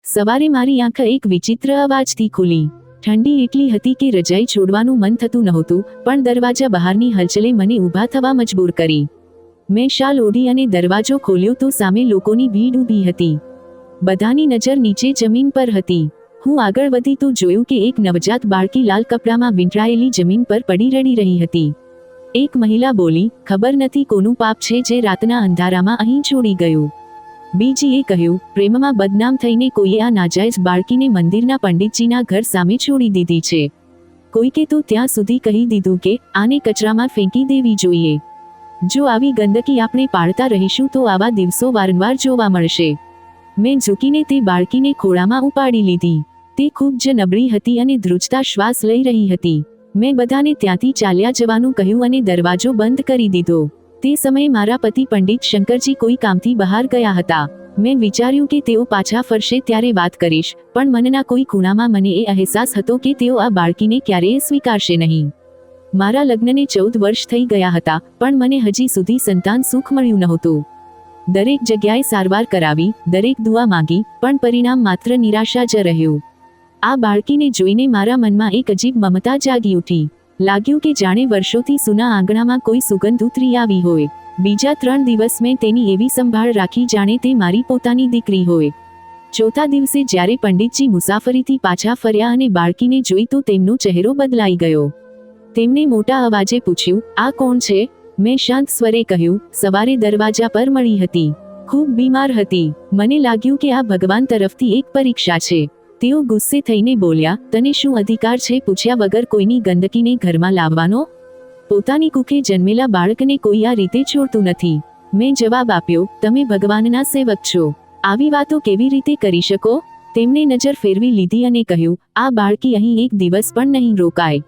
સવારે મારી આંખ એક વિચિત્ર અવાજથી ખુલી. ઠંડી એટલી હતી કે રજાઈ છોડવાનું મન થતું નહોતું, પણ દરવાજા બહારની હલચલે મને ઊભા થવા મજબૂર કરી. મેં શાલ ઓઢી અને દરવાજો ખોલ્યો તો સામે લોકોની ભીડ ઊભી હતી. બધાની નજર નીચે જમીન પર હતી. હું આગળ વધી તો જોયું કે એક નવજાત બાળકી લાલ કપડામાં વીંટળાયેલી જમીન પર પડી રડી રહી હતી. એક મહિલા બોલી, "ખબર નથી કોનું પાપ છે જે રાતના અંધારામાં અહીં છોડી ગયું." બીજીએ કહ્યું, "પ્રેમમાં બદનામ થઈને કોઈએ આ નાજાયજ બાળકીને મંદિરના પંડિતજીના ઘર સામે છોડી દીધી છે." કોઈકે તો ત્યાં સુધી કહી દીધું કે આને કચરામાં ફેંકી દેવી જોઈએ. જો આવી ગંદકી આપણે પાળતા રહીશું તો આવા દિવસો વારંવાર જોવા મળશે. મેં ઝૂકીને તે બાળકીને ખોળામાં ઉપાડી લીધી. તે ખૂબ જ નબળી હતી અને ધ્રુજતા શ્વાસ લઈ રહી હતી. મેં બધાને ત્યાંથી ચાલ્યા જવાનું કહ્યું અને દરવાજો બંધ કરી દીધો. તે સમયે મારા પતિ પંડિત શંકરજી કોઈ કામથી બહાર ગયા હતા. મેં વિચાર્યું કે તેઓ પાછા ફરશે ત્યારે વાત કરીશ, પણ મનના કોઈ ખૂણામાં મને એ અહેસાસ હતો કે તેઓ આ બાળકીને ક્યારેય સ્વીકારશે નહીં. મારા લગ્નને 14 વર્ષ થઈ ગયા હતા, પણ મને હજી સુધી સંતાન સુખ મળ્યું નહોતું. દરેક જગ્યાએ સારવાર કરાવી, દરેક દુઆ માંગી, પણ પરિણામ માત્ર નિરાશા જ રહ્યું. આ બાળકીને જોઈને મારા મનમાં એક અજીબ મમતા જાગી ઉઠી. લાગ્યું કે જાણે વર્ષોથી સૂના આંગણામાં કોઈ સુગંધ ઉતરી આવી હોય. બીજા 3 દિવસ મેં તેની એવી સંભાળ રાખી જાણે તે મારી પોતાની દીકરી હોય. ચોથા દિવસે જ્યારે પંડિતજી મુસાફરીથી પાછા ફર્યા અને બાળકીને જોઈ તો તેમનો ચહેરો બદલાઈ ગયો. તેમણે મોટા અવાજે પૂછ્યું, "આ કોણ છે?" મેં શાંત સ્વરે કહ્યું, "સવારે દરવાજા પર મળી હતી. ખૂબ બીમાર હતી. મને લાગ્યું કે આ ભગવાન તરફથી એક પરીક્ષા છે." તેઓ ગુસ્સે થઈને બોલ્યા, "તને શું અધિકાર છે પૂછ્યા વગર કોઈની ગંદકીને ઘરમાં લાવવાનો? પોતાની કુખે જન્મેલા બાળકને કોઈ આ રીતે છોડતું નથી." મેં જવાબ આપ્યો, "તમે ભગવાનના સેવક છો. આવી વાતો કેવી રીતે કરી શકો?" તેમણે નજર ફેરવી લીધી અને કહ્યું, "આ બાળકી અહીં એક દિવસ પણ નહીં રોકાય."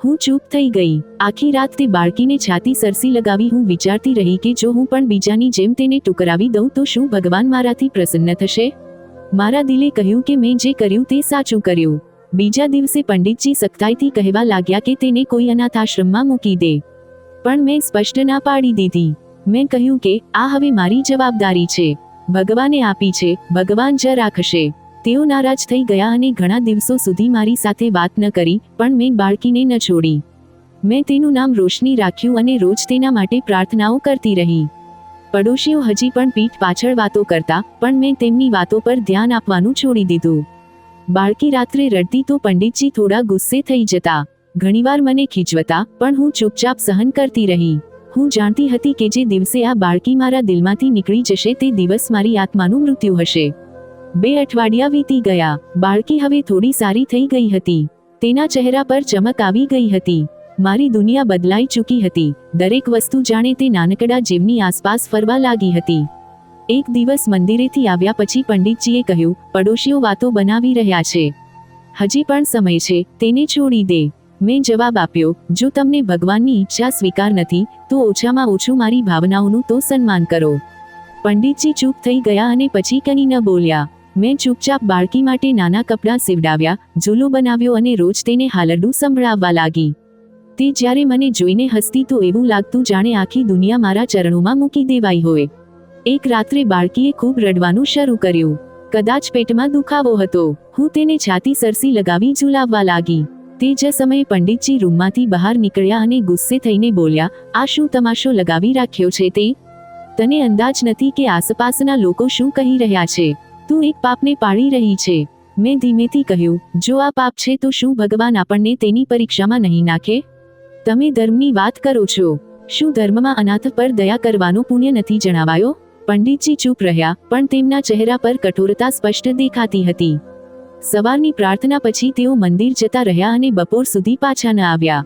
હું ચૂપ થઈ ગઈ. આખી રાત તે બાળકીને છાતી સરસી લગાવી હું વિચારતી રહી કે જો હું પણ બીજાની જેમ તેને ટુકરાવી દઉં તો શું ભગવાન મારાથી પ્રસન્ન થશે? મારા દિલે કહ્યું કે મેં જે કર્યું તે સાચું કર્યું. બીજા દિવસે પંડિતજી સખ્તાઈથી કહેવા લાગ્યા કે તેને કોઈ અનાથાશ્રમમાં મૂકી દે. પણ મેં સ્પષ્ટ ના પાડી દીધી. મેં કહ્યું કે આ હવે મારી જવાબદારી છે. ભગવાને આપી છે, ભગવાન જ રાખશે. તેઓ નારાજ થઈ ગયા અને ઘણા દિવસો સુધી મારી સાથે વાત ન કરી, પણ મેં બાળકીને ન છોડી. મેં તેનું નામ રોશની રાખ્યું અને રોજ તેના માટે પ્રાર્થનાઓ કરતી રહી. પડોશીઓ હજી પણ પીઠ પાછળ વાતો કરતા, પણ મેં તેમની વાતો પર ધ્યાન આપવાનું છોડી દીધું. બાળકી રાત્રે રડતી તો પંડિતજી થોડા ગુસ્સે થઈ જતા. ઘણીવાર મને ખીજવતા, પણ હું ચૂપચાપ સહન કરતી રહી. હું જાણતી હતી કે જે દિવસે આ બાળકી મારા દિલમાંથી નીકળી જશે તે દિવસ મારી આત્માનું મૃત્યુ હશે. 2 અઠવાડિયા વીતી ગયા. બાળકી હવે થોડી સારી થઈ ગઈ હતી. તેના ચહેરા પર ચમક આવી ગઈ હતી. મારી દુનિયા બદલાઈ ચૂકી હતી. દરેક વસ્તુ જાણે તે નાનકડા જીવની આસપાસ ફરવા લાગી હતી. એક દિવસ મંદિરેથી આવ્યા પછી પંડિતજીએ કહ્યું, "પડોશીઓ વાતો બનાવી રહ્યા છે. હજી પણ સમય છે, તેને છોડી દે." મેં જવાબ આપ્યો, "જો તમને ભગવાનની ઈચ્છા સ્વીકાર નથી, તો ઓછામાં ઓછું મારી ભાવનાઓનું તો સન્માન કરો." પંડિતજી ચૂપ થઈ ગયા અને પછી કંઈ ન બોલ્યા. મેં ચૂપચાપ બાળકી માટે નાના કપડાં સીવડાવ્યા, ઝૂલો બનાવ્યો અને રોજ તેને હાલરડું સંભળાવવા લાગી. તે જ્યારે મને જોઈને હસતી તો એવું લાગતું જાણે આખી દુનિયા મારા ચરણોમાં મૂકી દેવાઈ હોય. એક રાત્રે બાળકીએ ખૂબ રડવાનું શરૂ કર્યું. કદાચ પેટમાં દુખાવો હતો. હું તેને છાતી સરસી લગાવી ઝૂલાવવા લાગી. તે જ સમયે પંડિતજી રૂમમાંથી બહાર નીકળ્યા અને ગુસ્સે થઈને બોલ્યા, "આ શું તમાશો લગાવી રાખ્યો છે તે? તને અંદાજ નથી કે આસપાસના લોકો શું કહી રહ્યા છે? તું એક પાપને પાળી રહી છે." મેં ધીમેથી કહ્યું, "જો આ પાપ છે તો શું ભગવાન આપણને તેની પરીક્ષામાં નહીં નાખે? તમે ધર્મની વાત કરો છો. શું ધર્મમાં અનાથ પર દયા કરવાનો પુણ્ય નથી જણાવાયો?" પંડિતજી ચૂપ રહ્યા, પણ તેમના ચહેરા પર કઠોરતા સ્પષ્ટ દેખાતી હતી. સવારની પ્રાર્થના પછી તેઓ મંદિર જતા રહ્યા અને બપોર સુધી પાછા ન આવ્યા.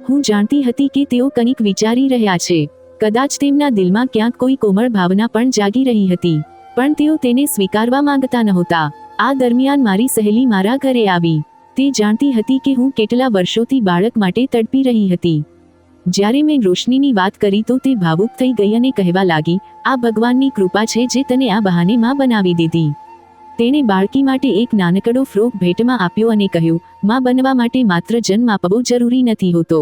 હું જાણતી હતી કે તેઓ કંઈક વિચારી રહ્યા છે. કદાચ તેમના દિલમાં ક્યાંક કોઈ કોમળ ભાવના પણ જાગી રહી હતી, પણ તેઓ તેને સ્વીકારવા માંગતા નહોતા. આ દરમિયાન મારી સહેલી મારા ઘરે આવી. તે જાણતી હતી કે હું કેટલા વર્ષોથી બાળક માટે તડપી રહી હતી. જ્યારે મેં રોશનીની વાત કરી તો તે ભાવુક થઈ ગઈ અને કહેવા લાગી, "આ ભગવાનની કૃપા છે જે તને આ બહાને માં બનાવી દીધી." તેણે બાળકી માટે એક નાનકડો ફ્રોક ભેટમાં આપ્યો અને કહ્યું, "માં બનવા માટે માત્ર જન્મ આપવો જરૂરી નથી હોતો."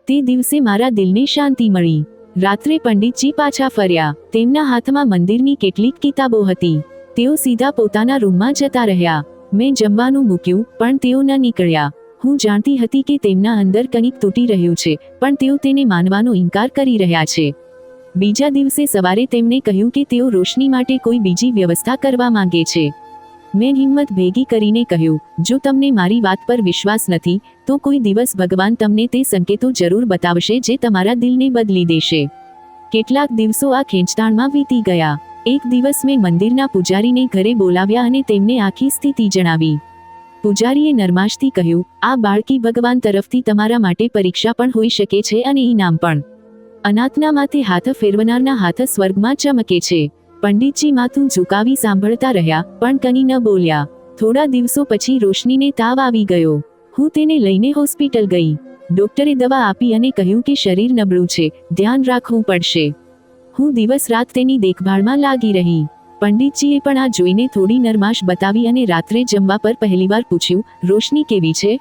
તે દિવસે મારા દિલને શાંતિ મળી. રાત્રે પંડિતજી પાછા ફર્યા. તેમના હાથમાં મંદિરની કેટલીક કિતાબો હતી. તેઓ સીધા પોતાના રૂમમાં જતા રહ્યા. મેં જમવાનું મૂક્યું પણ તેઓ ન નીકળ્યા. હું જાણતી હતી કે તેમના અંદર કંઈક તૂટી રહ્યું છે, પણ તેઓ તેને માનવાનો ઇનકાર કરી રહ્યા છે. બીજા દિવસે સવારે તેમણે કહ્યું કે તેઓ રોશની માટે કોઈ બીજી વ્યવસ્થા કરવા માંગે છે. મેં હિંમત ભેગી કરીને કહ્યું, જો તમને મારી વાત પર વિશ્વાસ નથી તો કોઈ દિવસ ભગવાન તમને તે સંકેતો જરૂર બતાવશે જે તમારા દિલને બદલી દેશે. કેટલાક દિવસો આ ખેંચતાણમાં વીતી ગયા. એક દિવસ મેં મંદિરના પૂજારીને ઘરે બોલાવ્યા અને તેમને આખી સ્થિતિ જણાવી. પૂજારીએ નરમાશથી કહ્યું, આ બાળકી ભગવાન તરફથી તમારા માટે પરીક્ષા પણ હોઈ શકે છે અને ઇનામ પણ. અનાથના માથે હાથ ફેરવનારના હાથ સ્વર્ગમાં ચમકે છે. પંડિતજી માથું ઝુકાવી સાંભળતા રહ્યા પણ કંઈ ન બોલ્યા. થોડા દિવસો પછી રોશનીને તાવ આવી ગયો. હું તેને લઈને હોસ્પિટલ ગઈ. ડોક્ટરે દવા આપી અને કહ્યું કે શરીર નબળું છે, ધ્યાન રાખવું પડશે. હું દિવસ રાત તેની દેખભાળમાં લાગી રહી. પંડિતજીએ પણ આ જોઈને થોડી નરમાશ બતાવી અને રાત્રે જમવા પર પહેલીવાર પૂછ્યું, રોશની કેવી છે?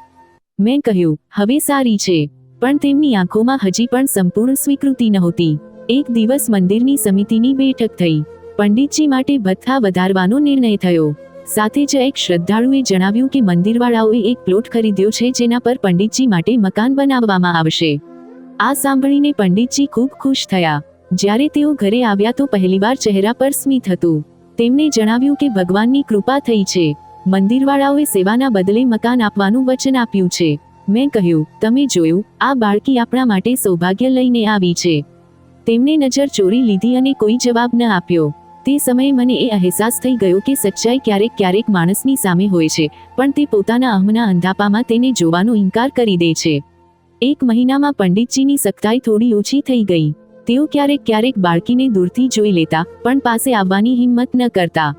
મેં કહ્યું, હવે સારી છે. પણ તેમની આંખોમાં હજી પણ સંપૂર્ણ સ્વીકૃતિ નહોતી. એક દિવસ મંદિરની સમિતિની બેઠક થઈ. પંડિતજી માટે ભથ્થા વધારવાનો નિર્ણય થયો. સાથે જ એક શ્રદ્ધાળુએ જણાવ્યું કે મંદિરવાળાઓએ એક પ્લોટ ખરીદ્યો છે જેના પર પંડિતજી માટે મકાન બનાવવામાં આવશે. આ સાંભળીને પંડિતજી ખૂબ ખુશ થયા. જ્યારે તેઓ ઘરે આવ્યા તો પહેલીવાર ચહેરા પર સ્મિત હતું. તેમણે જણાવ્યું કે ભગવાનની કૃપા થઈ છે. મંદિરવાળાઓએ સેવાના બદલે મકાન આપવાનું વચન આપ્યું છે. મેં કહ્યું, તમે જોયું, આ બાળકી આપણા માટે સૌભાગ્ય લઈને આવી છે. તેમણે નજર ચોરી લીધી અને કોઈ જવાબ ન આપ્યો. તે સમયે મને એ અહેસાસ થઈ ગયો કે સચ્ચાઈ ક્યારેક ક્યારેક માણસની સામે હોય છે, પણ તે પોતાના અહમના અંધાપામાં તેને જોવાનો ઇનકાર કરી દે છે. એક મહિનામાં પંડિતજીની સખ્તાઈ થોડી ઓછી થઈ ગઈ. તેઓ ક્યારેક ક્યારેક બાળકીને દૂરથી જોઈ લેતા પણ પાસે આવવાની હિંમત ન કરતા.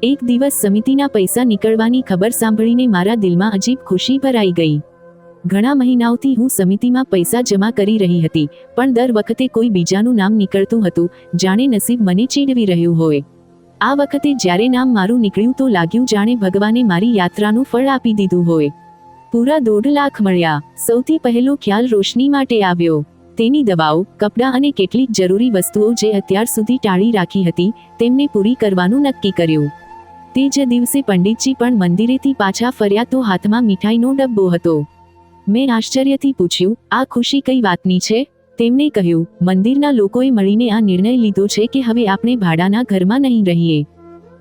એક દિવસ સમિતિના પૈસા નીકળવાની ખબર સાંભળીને મારા દિલમાં અજીબ ખુશી ભરાઈ ગઈ. ઘણા મહિનાઓથી હું સમિતિમાં પૈસા જમા કરી રહી હતી, પણ દર વખતે કોઈ બીજાનું નામ નીકળતું હતું, જાણે નસીબ મને ચીડવી રહ્યું હોય. આ વખતે જ્યારે નામ મારું નીકળ્યું તો લાગ્યું જાણે ભગવાને મારી યાત્રાનું ફળ આપી દીધું હોય. પૂરા 1.5 લાખ મળ્યા. સૌથી પહેલો ખ્યાલ રોશની માટે આવ્યો. તેની દવાઓ, કપડાં અને કેટલીક જરૂરી વસ્તુઓ જે અત્યાર સુધી ટાળી રાખી હતી, તેમને પૂરી કરવાનું નક્કી કર્યું. તે જ દિવસે પંડિતજી પણ મંદિરેથી પાછા ફર્યા તો હાથમાં મીઠાઈનો ડબ્બો હતો. મેં આશ્ચર્યથી પૂછ્યું, આ ખુશી કઈ વાતની છે? તેમણે કહ્યું, મંદિરના લોકોએ મળીને આ નિર્ણય લીધો છે કે હવે આપણે ભાડાના ઘરમાં નહીં રહીએ.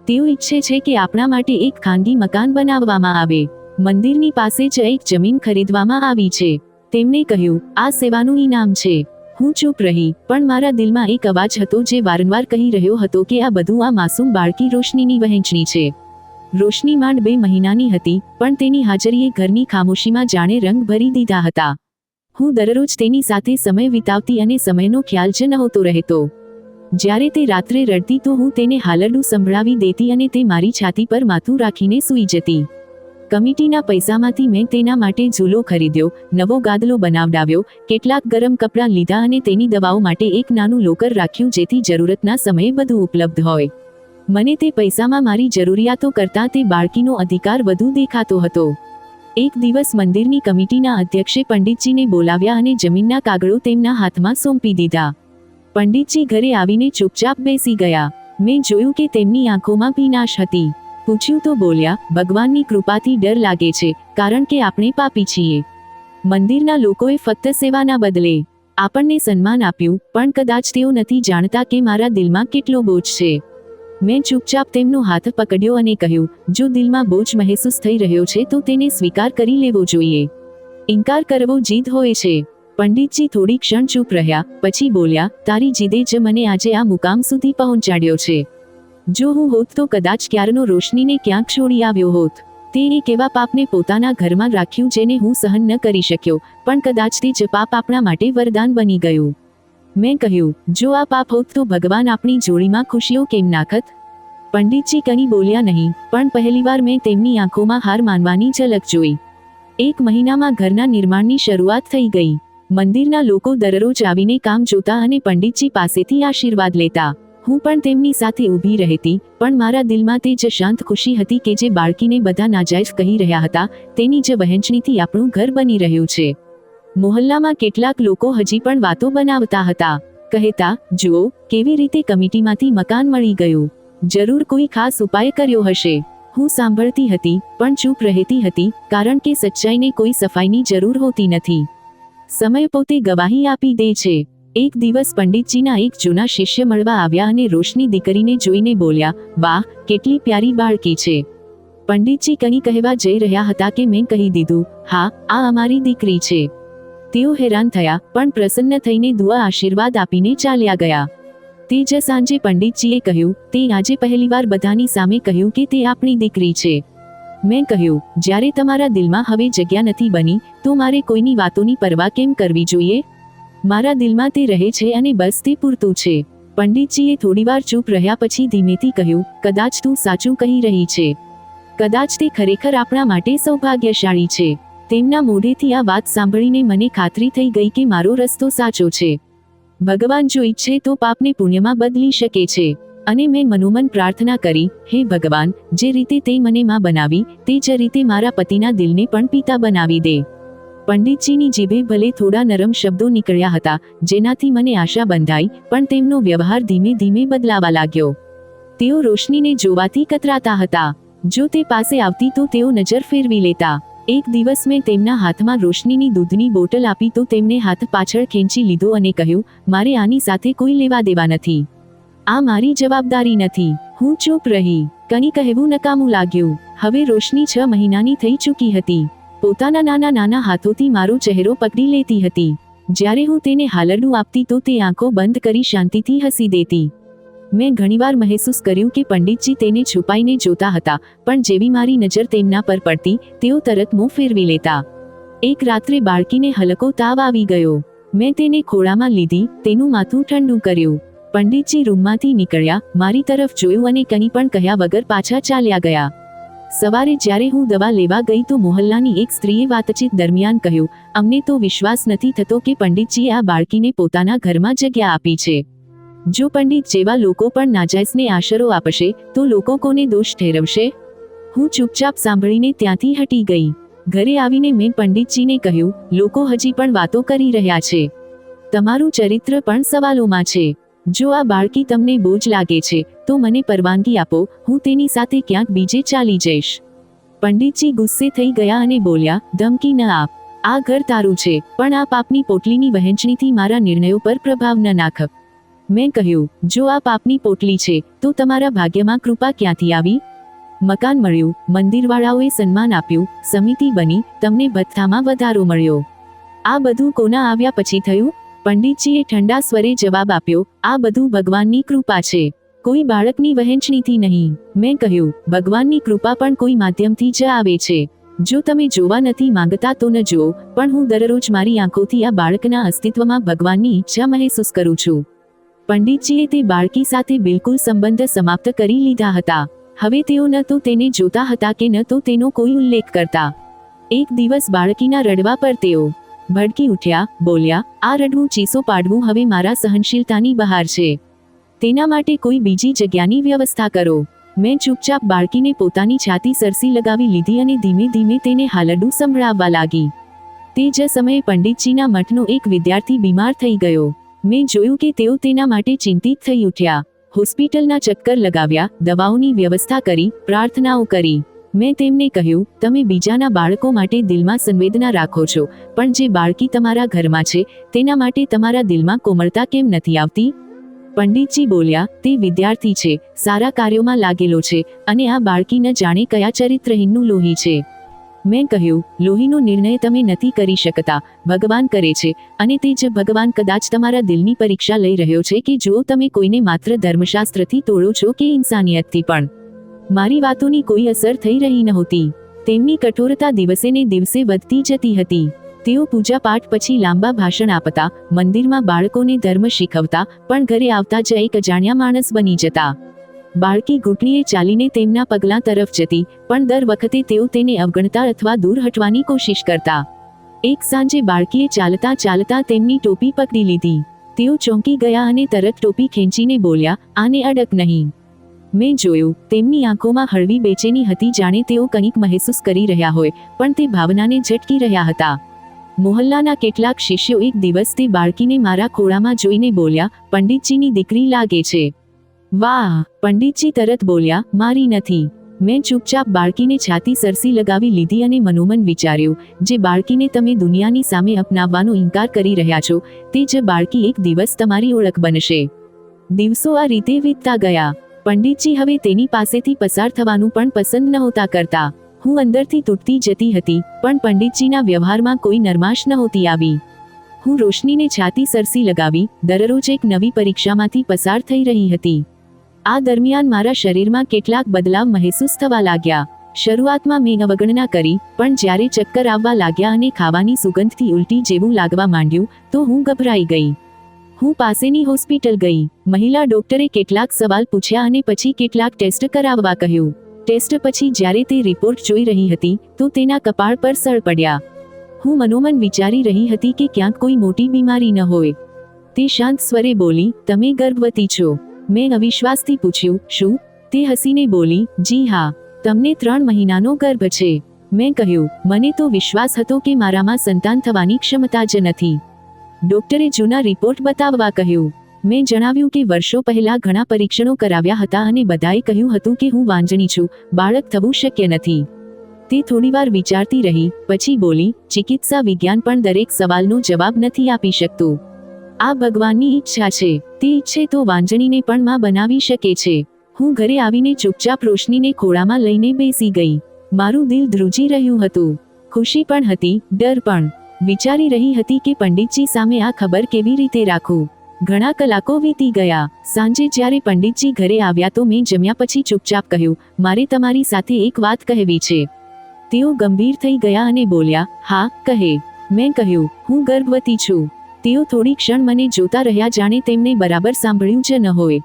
તેઓ ઈચ્છે છે કે આપણા માટે એક ખાનગી મકાન બનાવવામાં આવે. મંદિરની પાસે જ એક જમીન ખરીદવામાં આવી છે. તેમણે કહ્યું, આ સેવાનું ઇનામ છે. હું ચૂપ રહી, પણ મારા દિલમાં એક અવાજ હતો જે વારંવાર કહી રહ્યો હતો કે આ બધું આ માસૂમ બાળકી રોશનીની વહેંચણી છે. રોશની માંડ 2 મહિનાની હતી, પણ તેની હાજરીએ ઘરની ખામોશીમાં જાણે રંગ ભરી દીધા હતા. હું દરરોજ તેની સાથે સમય વિતાવતી અને સમયનો ખ્યાલ જ નહોતો રહેતો. જ્યારે તે રાત્રે રડતી તો હું તેને હાલરડું સંભળાવી દેતી અને તે મારી છાતી પર માથું રાખીને સૂઈ જતી. કમિટીના પૈસામાંથી મેં તેના માટે ઝૂલો ખરીદ્યો, નવો ગાદલો બનાવડાવ્યો, કેટલાક ગરમ કપડાં લીધા અને તેની દવાઓ માટે એક નાનું લોકર રાખ્યું જેથી જરૂરતના સમયે બધું ઉપલબ્ધ હોય. મને તે પૈસામાં મારી જરૂરિયાતો કરતાં તે બાળકીનો અધિકાર વધુ દેખાતો હતો. એક દિવસ મંદિરની કમિટીના અધ્યક્ષે પંડિતજીને બોલાવ્યા અને જમીનના કાગળો તેમના હાથમાં સોંપી દીધા. પંડિતજી ઘરે આવીને ચૂપચાપ બેસી ગયા. મેં જોયું કે તેમની આંખોમાં ભીનાશ હતી. પૂછ્યું તો બોલ્યા, ભગવાનની કૃપાથી ડર લાગે છે, કારણ કે આપણે પાપી છીએ. મંદિરના લોકોએ ફક્ત સેવાના બદલે આપણને સન્માન આપ્યું, પણ કદાચ તેઓ નથી જાણતા કે મારા દિલમાં કેટલો બોજ છે. મેં ચૂપચાપ તેમનો હાથ પકડ્યો અને કહ્યું, જો દિલમાં બોજ મહેસૂસ થઈ રહ્યો છે તો તેને સ્વીકાર કરી લેવો જોઈએ. ઇનકાર કરવો જીદ હોય છે. પંડિતજી થોડી ક્ષણ ચૂપ રહ્યા, પછી બોલ્યા, તારી જીદે જ મને આજે આ મુકામ સુધી પહોંચાડ્યો છે. જો હું હોત તો કદાચ ક્યારનો રોશનીને ક્યાંક છોડી આવ્યો હોત. તે એક એવા પાપને પોતાના ઘરમાં રાખ્યું જેને હું સહન ન કરી શક્યો, પણ કદાચ તે જ પાપ આપણા માટે વરદાન બની ગયું. મેં કહ્યું, જો આ પાપ હોત તો ભગવાન આપણી જોડીમાં ખુશીઓ કેમ નાખત? પંડિતજી કંઈ બોલ્યા નહીં, પણ પહેલીવાર મેં તેમની આંખોમાં હાર માનવાની ઝલક જોઈ. 1 મહિનામાં ઘરના નિર્માણની શરૂઆત થઈ ગઈ. મંદિરના લોકો દરરોજ આવીને કામ જોતા અને પંડિતજી પાસેથી આશીર્વાદ લેતા. હું પણ તેમની સાથે ઊભી રહેતી, પણ મારા દિલમાં તે જ શાંત ખુશી હતી કે જે બાળકીને બધા નાજાયઝ કહી રહ્યા હતા, તેની જ વહેંચણીથી આપણું ઘર બની રહ્યું છે. મોહલ્લામાં કેટલાક લોકો હજી પણ વાતો બનાવતા હતા. કહેતા, જુઓ, કેવી રીતે કમિટીમાંથી મકાન મળી ગયું. જરૂર કોઈ ખાસ ઉપાય કર્યો હશે. હું સાંભળતી હતી પણ ચૂપ રહેતી હતી, કારણ કે સચ્ચાઈને કોઈ સફાઈની જરૂર હોતી નથી. સમય પોતે ગવાહી આપી દે છે. એક દિવસ પંડિતજીના એક જૂના શિષ્ય મળવા આવ્યા અને રોશની દીકરીને જોઈને બોલ્યા, વાહ, કેટલી પ્યારી બાળકી છે. પંડિતજી કંઈ કહેવા જઈ રહ્યા હતા કે મેં કહી દીધું, હા, આ અમારી દીકરી છે. તેઓ હેરાન થયા પણ પ્રસન્ન થઈને દુઆ આશીર્વાદ આપીને ચાલ્યા ગયા. તે જ સાંજે પંડિતજીએ કહ્યું, તે આજે પહેલીવાર બધાની સામે કહ્યું કે તે આપણી દીકરી છે. મેં કહ્યું, જ્યારે તમારા દિલમાં હવે જગ્યા નથી બની તો મારે કોઈની વાતોની પરવા કેમ કરવી જોઈએ? મારા દિલમાં તે રહે છે અને બસ તે પૂરતું છે. પંડિતજીએ થોડીવાર ચૂપ રહ્યા પછી ધીમેથી કહ્યું, કદાચ તું સાચું કહી રહી છે. કદાચ તે ખરેખર આપણા માટે સૌભાગ્યશાળી છે. તેમના મોઢેથી આ વાત સાંભળીને મને ખાતરી થઈ ગઈ કે મારો રસ્તો સાચો છે. ભગવાન જો ઈચ્છે તો પાપને પુણ્યમાં બદલી શકે છે. અને મેં મનોમન પ્રાર્થના કરી, હે ભગવાન, જે રીતે તે મને માં બનાવી તે જ રીતે મારા પતિના દિલને પણ પિતા બનાવી દે. પંડિતજીની જીભે ભલે થોડા નરમ શબ્દો નીકળ્યા હતા, જેનાથી મને આશા બંધાઈ, પણ તેમનો વ્યવહાર ધીમે ધીમે બદલાવા લાગ્યો. તેઓ રોશનીને જોવાથી કતરાતા હતા. જો તે પાસે આવતી તો તેઓ નજર ફેરવી લેતા. એક દિવસ મેં તેમના હાથમાં રોશનીની દૂધની બોટલ આપી તો તેમને હાથ પાછળ ખેંચી લીધો અને કહ્યું, મારે આની સાથે કોઈ લેવા દેવા નથી. આ મારી જવાબદારી નથી. હું ચૂપ રહી. કંઈ કહેવું નકામું લાગ્યું. હવે રોશની 6 મહિનાની થઈ ચૂકી હતી. પોતાના નાના નાના હાથોથી મારો ચહેરો પકડી લેતી હતી. જ્યારે હું તેને હાલરડું આપતી તો તે આંખો બંધ કરી શાંતિથી હસી દેતી. મેં ઘણીવાર મહેસૂસ કર્યું કે પંડિતજી તેને છુપાઈને જોતા હતા, પણ જેવી મારી નજર તેમના પર પડતી તેઓ તરત મોં ફેરવી લેતા. એક રાત્રે બાળકીને હલકો તાવ આવી ગયો. મેં તેને ખોળામાં લીધી, તેનું માથું ઠંડુ કર્યું. પંડિતજી રૂમમાંથી નીકળ્યા, મારી તરફ જોયું અને કંઈ પણ કહ્યા વગર પાછા ચાલ્યા ગયા. સવારે જ્યારે હું દવા લેવા ગઈ તો મોહલ્લાની એક સ્ત્રીએ વાતચીત દરમિયાન કહ્યું, અમને તો વિશ્વાસ નથી થતો કે પંડિતજીએ આ બાળકીને પોતાના ઘરમાં જગ્યા આપી છે. જો પંડિત જેવા લોકો પણ નાજાયઝને આશરો આપશે તો લોકો કોને દોષ ઠેરવશે? હું ચૂપચાપ સાંભળીને ત્યાંથી હટી ગઈ. ઘરે આવીને મેં પંડિતજીને કહ્યું, લોકો હજી પણ વાતો કરી રહ્યા છે. તમારું ચરિત્ર પણ સવાલોમાં છે. જો આ બાળકી તમને બોજ લાગે છે તો મને પરવાનગી આપો, હું તેની સાથે ક્યાંક બીજે ચાલી જઈશ. પંડિતજી ગુસ્સે થઈ ગયા અને બોલ્યા, ધમકી ન આપ. આ ઘર તારું છે, પણ આ પાપની પોટલીની વહેંચણીથી મારા નિર્ણયો પર પ્રભાવ ન નાખ. મેં કહ્યું, જો આ પાપની પોટલી છે તો તમારા ભાગ્યમાં કૃપા ક્યાંથી આવી? મકાન મળ્યું, મંદિરવાળાઓએ સન્માન આપ્યું, સમિતિ બની, તમને ભથ્થામાં વધારો મળ્યો. આ બધું કોના આવ્યા પછી થયું? પંડિતજીએ ઠંડા સ્વરે જવાબ આપ્યો, આ બધું ભગવાનની કૃપા છે, કોઈ બાળકની વહેંચણીથી નહીં. મેં કહ્યું, ભગવાનની કૃપા પણ કોઈ માધ્યમથી જ આવે છે. જો તમે જોવા નથી માંગતા તો ન જુઓ, પણ હું દરરોજ મારી આંખોથી આ બાળકના અસ્તિત્વમાં ભગવાનની ઈચ્છા મહેસૂસ કરું છું. પંડિતજીએ તે બાળકી સાથે બિલકુલ સંબંધ સમાપ્ત કરી લીધા હતા. હવે તેઓ ન તો તેને જોતા હતા કે ન તો તેનો કોઈ ઉલ્લેખ કરતા. એક દિવસ બાળકીના રડવા પર તેઓ ભડકી ઉઠ્યા, બોલ્યા, આ રડવું ચીસો પાડવું હવે મારા સહનશીલતાની બહાર છે. તેના માટે કોઈ બીજી જગ્યાની વ્યવસ્થા કરો. મેં ચૂપચાપ બાળકીને પોતાની છાતી સરસી લગાવી લીધી અને ધીમે ધીમે તેને હાલરડું સંભળાવવા લાગી. તે જ સમયે પંડિતજીના મઠનો એક વિદ્યાર્થી બીમાર થઈ ગયો. મેં જોયું કે તેઓ તેના માટે ચિંતિત થઈ ઉઠ્યા. હોસ્પિટલના ચક્કર લગાવ્યા, દવાઓની વ્યવસ્થા કરી, પ્રાર્થનાઓ કરી. મેં તેમને કહ્યું, તમે બીજાના બાળકો માટે દિલમાં સંવેદના રાખો છો, પણ જે બાળકી તમારા ઘરમાં છે તેના માટે તમારા દિલમાં કોમળતા કેમ નથી આવતી? પંડિતજી બોલ્યા, તે વિદ્યાર્થી છે, સારા કાર્યોમાં લાગેલો છે, અને આ બાળકી ન જાણે કયા ચરિત્રહીનનું લોહી છે. મેં કહ્યું, લોહીનો નિર્ણય તમે નથી કરી શકતા, ભગવાન કરે છે, અને તે જ ભગવાન કદાચ તમારા દિલની પરીક્ષા લઈ રહ્યો છે કે જો તમે કોઈને માત્ર ધર્મશાસ્ત્રથી તોડો છો કે ઇન્સાનિયતથી પણ. મારી વાતોની કોઈ અસર થઈ રહી નહોતી. તેમની કઠોરતા દિવસે ને દિવસે વધતી જતી હતી. તેઓ પૂજા પાઠ પછી લાંબા ભાષણ આપતા, મંદિરમાં બાળકોને ધર્મ શીખવતા, પણ ઘરે આવતા જ એક અજાણ્યા માણસ બની જતા. બાળકી ઘૂંટણીએ ચાલીને તેમના પગલાં તરફ જતી, પણ દર વખતે તેઓ તેને અવગણતા અથવા દૂર હટવાની કોશિશ કરતા. એક સાંજે બાળકીએ ચાલતા ચાલતા તેમની ટોપી પકડી લીધી. તેઓ ચોંકી ગયા અને તરત ટોપી ખેંચીને બોલ્યા, આને અડક નહીં. મેં જોયું, તેમની આંખોમાં હળવી બેચેની હતી, જાણે તેઓ કંઈક મહેસૂસ કરી રહ્યા હોય, પણ તે ભાવનાને ઝટકી રહ્યા હતા. મોહલ્લાના કેટલાક શિષ્યો એક દિવસ તે બાળકીને મારા ખોળામાં જોઈને બોલ્યા, પંડિતજીની દીકરી લાગે છે. વાહ, પંડિતજી તરત બોલ્યા, મારી નથી. મેં ચૂપચાપ બાળકીને છાતી સરસી લગાવી લીધી અને મનોમન વિચાર્યું, જે બાળકીને તમે દુનિયાની સામે અપનાવવાનો ઇનકાર કરી રહ્યા છો, તે જ બાળકી એક દિવસ તમારી ઓળખ બનશે. દિવસો આ રીતે વીતતા ગયા. પંડિતજી હવે તેની પાસેથી પસાર થવાનું પણ પસંદ નહોતા કરતા. હું અંદરથી તૂટતી જતી હતી, પણ પંડિતજીના વ્યવહારમાં કોઈ નરમાશ નહોતી આવી. હું રોશનીને છાતી સરસી લગાવી દરરોજ એક નવી પરીક્ષામાંથી પસાર થઈ રહી હતી. આ દરમિયાન મારા શરીરમાં કેટલાક બદલાવ મહેસૂસ થવા લાગ્યા. શરૂઆતમાં મેં અવગણના કરી, પણ જ્યારે ચક્કર આવવા લાગ્યા અને ખાવાની સુગંધથી ઉલટી જેવું લાગવા માંડ્યું, તો હું ગભરાઈ ગઈ. હું પાસેની હોસ્પિટલ ગઈ. મહિલા ડોક્ટરે કેટલાક સવાલ પૂછ્યા અને પછી કેટલાક ટેસ્ટ કરાવવા કહ્યું. ટેસ્ટ પછી જ્યારે તે રિપોર્ટ જોઈ રહી હતી, તો તેના કપાળ પર સળ પડ્યા. હું મનોમન વિચારી રહી હતી કે ક્યાંક કોઈ મોટી બીમારી ન હોય. તે શાંત સ્વરે બોલી, તમે ગર્ભવતી છો. મેં અવિશ્વાસથી પૂછ્યું, શું? તે હસીને બોલી, જી હા, તમને 3 મહિનાનો ગર્ભ છે. મેં કહ્યું, મને તો વિશ્વાસ હતો કે મારામાં સંતાન થવાની ક્ષમતા જ નથી. ડોક્ટરે જૂના રિપોર્ટ બતાવવા કહ્યું. મેં જણાવ્યું કે વર્ષો પહેલા ઘણા પરીક્ષણો કરાવ્યા હતા અને બધાએ કહ્યું હતું કે હું વાંજણી છું, બાળક થવું શક્ય નથી. તે થોડીવાર વિચારતી રહી, પછી બોલી, ચિકિત્સા વિજ્ઞાન પણ દરેક સવાલનો જવાબ નથી આપી શકતું. આ ભગવાનની ઈચ્છા છે. તે ઈચ્છે તો વાંજણીને પણ માં બનાવી શકે છે. હું ઘરે આવીને ચૂપચાપ રોશનીને ખોળામાં લઈને બેસી ગઈ. મારું દિલ ધ્રુજી રહ્યું હતું. ખુશી પણ હતી, ડર પણ. વિચારી રહી હતી કે પંડિતજી સામે આ ખબર કેવી રીતે રાખું. ઘણા કલાકો વીતી ગયા. સાંજે જ્યારે પંડિતજી ઘરે આવ્યા તો મેં જમ્યા પછી ચૂપચાપ કહ્યું, મારે તમારી સાથે એક વાત કહેવી છે. તેઓ ગંભીર થઈ ગયા અને બોલ્યા, હા, કહે. મેં કહ્યું, હું ગર્ભવતી છું. તેઓ થોડી ક્ષણ મને જોતા રહ્યા જાણે તેમને બરાબર સાંભળ્યું જ ન હોય.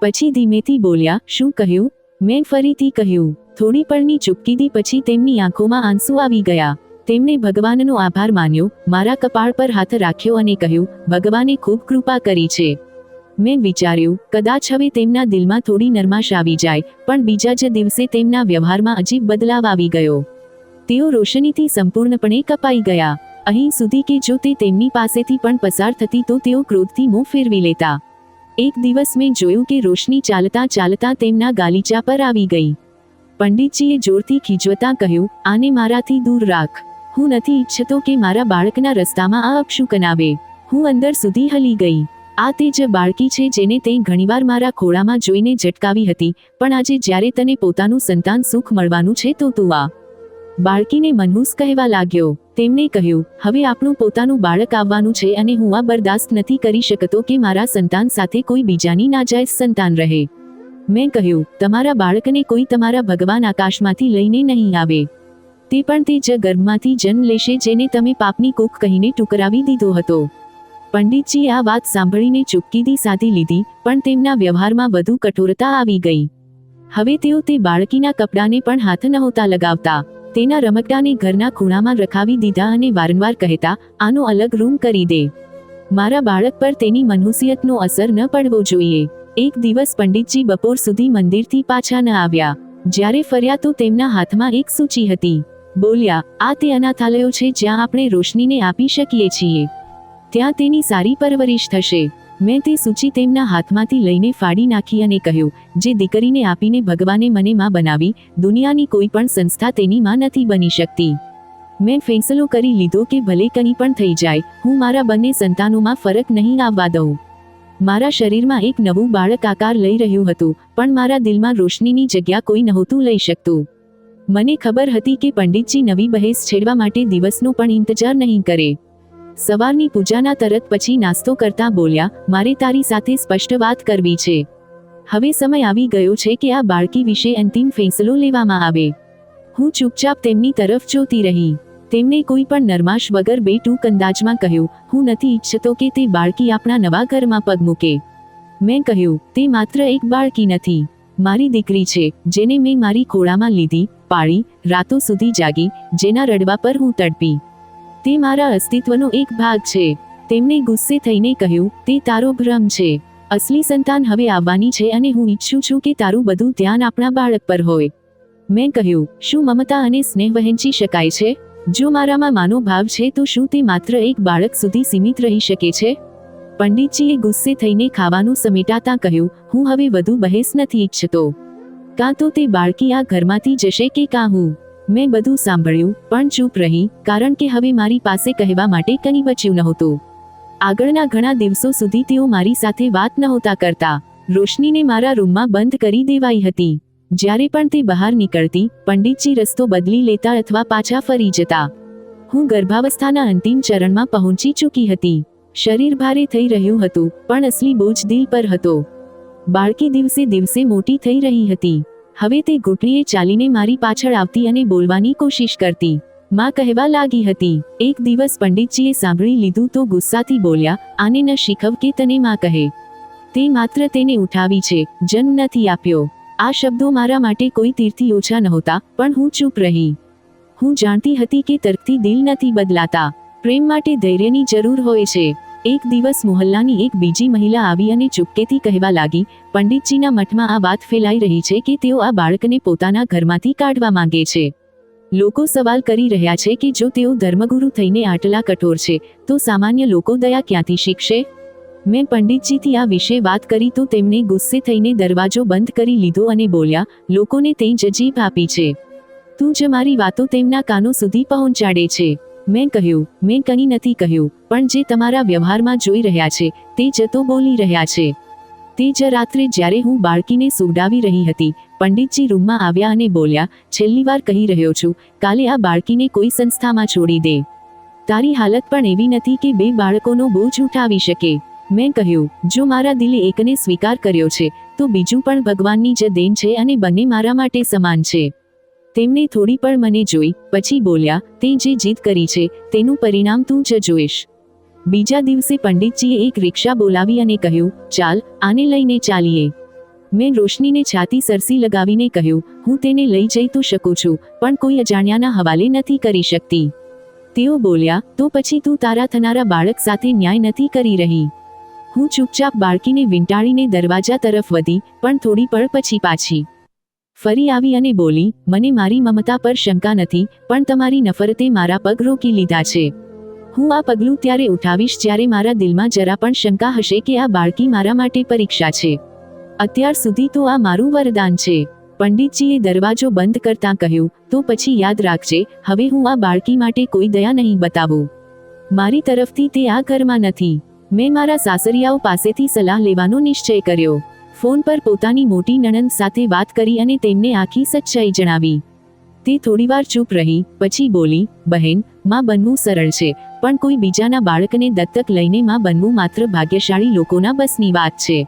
પછી ધીમેથી બોલ્યા, શું કહ્યું? મેં ફરીથી કહ્યું. થોડી પળની ચૂપકીદી પછી તેમની આંખોમાં આંસુ આવી ગયા. તેમણે ભગવાનનો આભાર માન્યો, મારા કપાળ પર હાથ રાખ્યો અને કહ્યું, ભગવાને ખૂબ કૃપા કરી છે. મેં વિચાર્યું, કદાચ હવે તેમના દિલમાં થોડી નરમાશ આવી જાય, પણ બીજા જ દિવસે તેમના વ્યવહારમાં અજીબ બદલાવ આવી ગયો. તેઓ રોશનીથી સંપૂર્ણપણે કપાઈ ગયા. અહીં સુધી કે જો તે તેમની પાસેથી પણ પસાર થતી તો તેઓ ક્રોધથી મોં ફેરવી લેતા. એક દિવસ મેં જોયું કે રોશની ચાલતા ચાલતા તેમના ગાલીચા પર આવી ગઈ. પંડિતજીએ જોરથી ખીજવતા કહ્યું, આને મારાથી દૂર રાખ. હું નથી ઈચ્છતો કે મારા બાળકના રસ્તામાં આ અપશુકન આવે. હું અંદર સુધી હલી ગઈ. આ તે જ બાળકી છે જેને તે ઘણીવાર મારા ખોળામાં જોઈને ઝટકાવી હતી, પણ આજે જ્યારે તને પોતાનું સંતાન સુખ મળવાનું છે તો તું આ બાળકીને મનહૂસ કહેવા લાગ્યો. તેમણે કહ્યું, હવે આપણું પોતાનું બાળક આવવાનું છે અને હું આ બરદાસ્ત નથી કરી શકતો કે મારા સંતાન સાથે કોઈ બીજાની નાજાયઝ સંતાન રહે. મેં કહ્યું, તમારા બાળકને કોઈ તમારા ભગવાન આકાશમાંથી લઈને નહીં આવે. તે પણ તે જ ગર્ભમાંથી જન્મ લેશે જેને તમે પાપની કૂખ કહીને ટુકરાવી દીધો હતો. પંડિતજીએ આ વાત સાંભળીને ચૂપકીદી સાધી લીધી, પણ તેમના વ્યવહારમાં વધુ કઠોરતા આવી ગઈ. હવે તેઓ તે બાળકીના કપડાને પણ હાથ નહોતા લગાવતા. તેના રમકડાને ઘરના ખૂણામાં રખાવી દીધા અને વારંવાર કહેતા, આનો અલગ રૂમ કરી દે. મારા બાળક પર તેની મનહૂસિયતનો અસર ન પડવો જોઈએ. એક દિવસ પંડિતજી બપોર સુધી મંદિરથી પાછા ન આવ્યા. જ્યારે ફર્યા તો તેમના હાથમાં એક સૂચિ હતી. બોલ્યા, આ તે અનાથાલયો છે જ્યાં આપણે રોશનીને આપી શકીએ છીએ. ત્યાં તેની સારી પરવરિશ થશે. મેં તે સૂચિ તેમના હાથમાંથી લઈને ફાડી નાખી અને કહ્યું, જે દીકરીને આપીને ભગવાને મને માં બનાવી, દુનિયાની કોઈ પણ સંસ્થા તેની માં નથી બની શકતી. મેં ફેંસલો કરી લીધો કે ભલે કંઈ પણ થઈ જાય, હું મારા બંને સંતાનોમાં ફરક નહીં આવવા દઉં. મારા શરીરમાં એક નવું બાળક આકાર લઈ રહ્યું હતું, પણ મારા દિલમાં રોશનીની જગ્યા કોઈ નહોતું લઈ શકતું. મને ખબર હતી કે પંડિતજી નવી બહેસ છેડવા માટે દિવસનો પણ ઇંતજાર નહીં કરે. સવારની પૂજાના તરત પછી નાસ્તો કરતા બોલ્યા, મારે તારી સાથે સ્પષ્ટ વાત કરવી છે. હવે સમય આવી ગયો છે કે આ બાળકી વિશે અંતિમ ફેંસલો લેવામાં આવે. હું ચૂપચાપ તેમની તરફ જોતી રહી. તેમણે કોઈ પણ નરમાશ વગર બે ટૂંક અંદાજમાં કહ્યું, હું નથી ઈચ્છતો કે તે બાળકી આપણા નવા ઘરમાં પગ મૂકે. મેં કહ્યું, તે માત્ર એક બાળકી નથી, મારી દીકરી છે, જેને મેં મારી ખોળામાં લીધી, પાળી, રાતો સુધી જાગી, જેના રડવા પર હું તડપી. તે મારા અસ્તિત્વનો એક ભાગ છે. તેમણે ગુસ્સે થઈને કહ્યું, તે તારો ભ્રમ છે. અસલી સંતાન હવે આવવાની છે અને હું ઈચ્છું છું કે તારું બધું ધ્યાન આપણા બાળક પર હોય. મેં કહ્યું, શું મમતા અને સ્નેહ વહેંચી શકાય છે? જો મારામાં માનો ભાવ છે તો શું તે માત્ર એક બાળક સુધી સીમિત રહી શકે છે? પંડિતજીએ ગુસ્સે થઈને ખાવાનું સમેટાતા કહ્યું, હું હવે વધુ બહેસ નથી ઈચ્છતો. કાં તો તે બાળકી આ ઘરમાંથી જશે કે કાં હું. મેં બધું સાંભળ્યું પણ ચૂપ રહી, કારણ કે હવે મારી પાસે કહેવા માટે કંઈ બચ્યું નહોતું. આગળના ઘણા દિવસો સુધી તેઓ મારી સાથે વાત નહોતા કરતા. રોશનીને મારા રૂમમાં બંધ કરી દેવાઈ હતી. જ્યારે પણ તે બહાર નીકળતી, પંડિતજી રસ્તો બદલી લેતા અથવા પાછા ફરી જતા. હું ગર્ભાવસ્થાના અંતિમ ચરણમાં પહોંચી ચૂકી હતી. શરીર ભારે થઈ રહ્યું હતું, પણ અસલી બોજ દિલ પર હતો. બાળકી દિવસે દિવસે મોટી થઈ રહી હતી. હવે તે ઘૂંટણીએ ચાલીને મારી પાછળ આવતી અને બોલવાની કોશિશ કરતી. માં કહેવા લાગી હતી. એક દિવસ પંડિતજીએ સાંભળી લીધું તો ગુસ્સાથી બોલ્યા, આને ન શીખવ કે તને માં કહે. તે માત્ર તેને ઉઠાવી છે, જન્મ નથી આપ્યો. આ શબ્દો મારા માટે કોઈ તીરથી ઓછા નહોતા, પણ હું ચૂપ રહી. હું જાણતી હતી કે તર્કથી દિલ નથી બદલાતા. પ્રેમ માટે ધૈર્યની જરૂર હોય છે. એક દિવસ મોહલ્લાની એક બીજી મહિલા આવી અને ચૂપકેથી કહેવા લાગી, પંડિતજીના મઠમાં આ વાત ફેલાઈ રહી છે કે તેઓ આ બાળકને પોતાના ઘરમાંથી કાઢવા માંગે છે. લોકો સવાલ કરી રહ્યા છે કે જો તેઓ ધર્મગુરુ થઈને આટલા કઠોર છે, તો સામાન્ય લોકો દયા ક્યાંથી શીખશે? મેં પંડિતજીથી આ વિશે વાત કરી તો તેમણે ગુસ્સે થઈને દરવાજો બંધ કરી લીધો અને બોલ્યા, લોકોને તે જ જીભ આપી છે. તું જ મારી વાતો તેમના કાનો સુધી પહોંચાડે છે. મેં કહ્યું, મેં કંઈ નથી કહ્યું, પણ જે તમારા વ્યવહારમાં જોઈ રહ્યા છે તે જ તો બોલી રહ્યા છે. તે જ રાત્રે જ્યારે હું બાળકીને સુવડાવી રહી હતી, પંડિતજી રૂમમાં આવ્યા અને બોલ્યા, છેલ્લી વાર કહી રહ્યો છું, કાલે આ બાળકીને કોઈ સંસ્થામાં છોડી દે. તારી હાલત પણ એવી નથી કે બે બાળકોનો બોજ ઉઠાવી શકે. મેં કહ્યું, જો મારા દિલે એકને સ્વીકાર કર્યો છે તો બીજું પણ ભગવાનની જ દેન છે અને બંને મારા માટે સમાન છે. તેમણે થોડી પણ મને જોઈ, પછી બોલ્યા, તે જે જીદ કરી છે તેનું પરિણામ તું જ જોઈશ. બીજા દિવસે પંડિતજીએ એક રિક્ષા બોલાવી અને કહ્યું, ચાલ, આને લઈને ચાલીએ. મેં રોશનીને છાતી સરસી લગાવીને કહ્યું, હું તેને લઈ જઈ તો શકું છું, પણ કોઈ અજાણ્યાના હવાલે નથી કરી શકતી. તેઓ બોલ્યા, તો પછી તું તારા થનારા બાળક સાથે ન્યાય નથી કરી રહી. હું ચૂપચાપ બાળકીને વીંટાળીને દરવાજા તરફ વધી, પણ થોડી પળ પછી પાછી ફરી આવી અને બોલી, મને મારી મમતા પર શંકા નથી, પણ તમારી નફરતે મારા પગ રોકી લીધા છે. હું આ પગલું ત્યારે ઉઠાવીશ જ્યારે મારા દિલમાં જરા પણ શંકા હશે કે આ બાળકી મારા માટે પરીક્ષા છે. અત્યાર સુધી તો આ મારું વરદાન છે. પંડિતજીએ દરવાજો બંધ કરતાં કહ્યું, તો પછી યાદ રાખજે, હવે હું આ બાળકી માટે કોઈ દયા નહીં બતાવું. મારી તરફથી તે આ ઘરમાં નથી. મેં મારા સાસરિયાઓ પાસેથી સલાહ લેવાનો નિશ્ચય કર્યો. ફોન પર પોતાની મોટી નણંદ સાથે વાત કરી અને તેમને આખી સચ્ચાઈ જણાવી. તે થોડીવાર ચૂપ રહી, પછી બોલી, બહેન, માં બનવું સરળ છે, પણ કોઈ બીજાના બાળકને દત્તક લઈને માં બનવું માત્ર ભાગ્યશાળી લોકોના બસની વાત છે.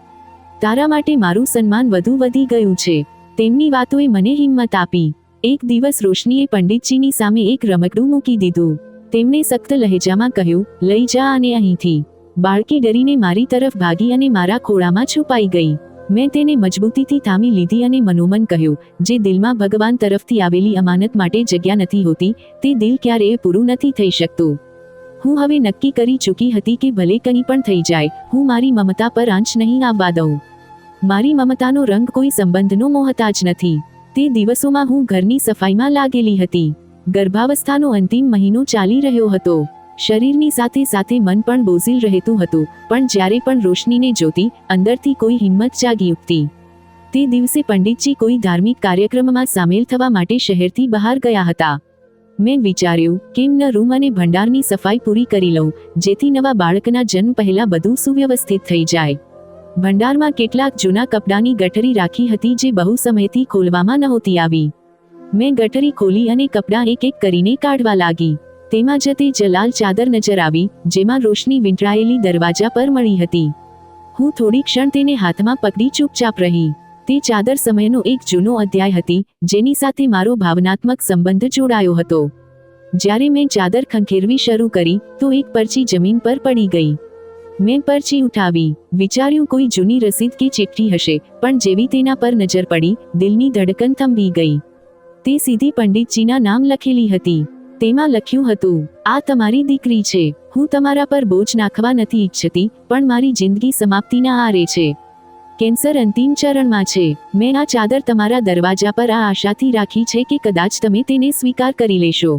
તારા માટે મારું સન્માન વધુ વધી ગયું છે. તેમની વાતોએ મને હિંમત આપી. એક દિવસ રોશનીએ પંડિતજીની સામે એક રમકડું મૂકી દીધું. તેમણે સખ્ત લહેજામાં કહ્યું, લઈ જા આને અહીંથી. બાળકી ડરીને મારી તરફ ભાગી અને મારા ખોળામાં છુપાઈ ગઈ. મેં તેને મજબૂતીથી થામી લીધી અને મનોમન કહ્યું, જે દિલમાં ભગવાન તરફથી આવેલી અમાનત માટે જગ્યા નથી હોતી, તે દિલ ક્યારેય પૂરું નથી થઈ શકતું. હું હવે નક્કી કરી ચૂકી હતી કે ભલે કંઈ પણ થઈ જાય, હું મારી મમતા પર આંચ નહીં આવવા દઉં. મારી મમતાનો રંગ કોઈ સંબંધનો મોહતાજ નથી. તે દિવસોમાં હું ઘરની સફાઈમાં લાગેલી હતી. ગર્ભાવસ્થાનો અંતિમ મહિનો ચાલી રહ્યો હતો. શરીરની સાથે સાથે મન પણ બોઝિલ રહેતું હતું, પણ જ્યારે પણ રોશનીને જોતી, અંદરથી કોઈ હિંમત જાગી ઉઠતી. તે દિવસે પંડિતજી કોઈ ધાર્મિક કાર્યક્રમમાં સામેલ થવા માટે શહેરથી બહાર ગયા હતા. મેં વિચાર્યું, કેમ ન રૂમ અને ભંડારની સફાઈ પૂરી કરી લઉં, જેથી નવા બાળકના જન્મ પહેલા બધું સુવ્યવસ્થિત થઈ જાય. ભંડારમાં કેટલાક જૂના કપડાની ગઠરી રાખી હતી જે બહુ સમયથી ખોલવામાં નહોતી આવી. મેં ગઠરી ખોલી અને કપડાં એક એક કરીને કાઢવા લાગી. તેમાં જ તે જલાલ ચાદર નજર આવી, જેમાં રોશની વીંટળાયેલી દરવાજા પર મળી હતી. હું થોડી ક્ષણ તેને હાથમાં પકડી ચૂપચાપ રહી. તે ચાદર સમયનો એક જૂનો અધ્યાય હતી, જેની સાથે મારો ભાવનાત્મક સંબંધ જોડાયો હતો. જ્યારે મેં ચાદર ખંખેરવી શરૂ કરી, તો એક પરચી જમીન પર પડી ગઈ. મેં પરચી ઉઠાવી. વિચાર્યું કોઈ જૂની રસીદ કે ચિઠ્ઠી હશે, પણ જેવી તેના પર નજર પડી, દિલની ધડકન થંભી ગઈ. તે સીધી પંડિતજીના નામ લખેલી હતી. તેમાં લખ્યું હતું, આ તમારી દીકરી છે. હું તમારા પર બોજ નાખવા નથી ઈચ્છતી, પણ મારી જિંદગી સમાપ્તિના આરે છે. કેન્સર અંતિમ ચરણમાં છે. મેં આ ચાદર તમારા દરવાજા પર આ આશાથી રાખી છે કે કદાચ તમે તેને સ્વીકાર કરી લેશો.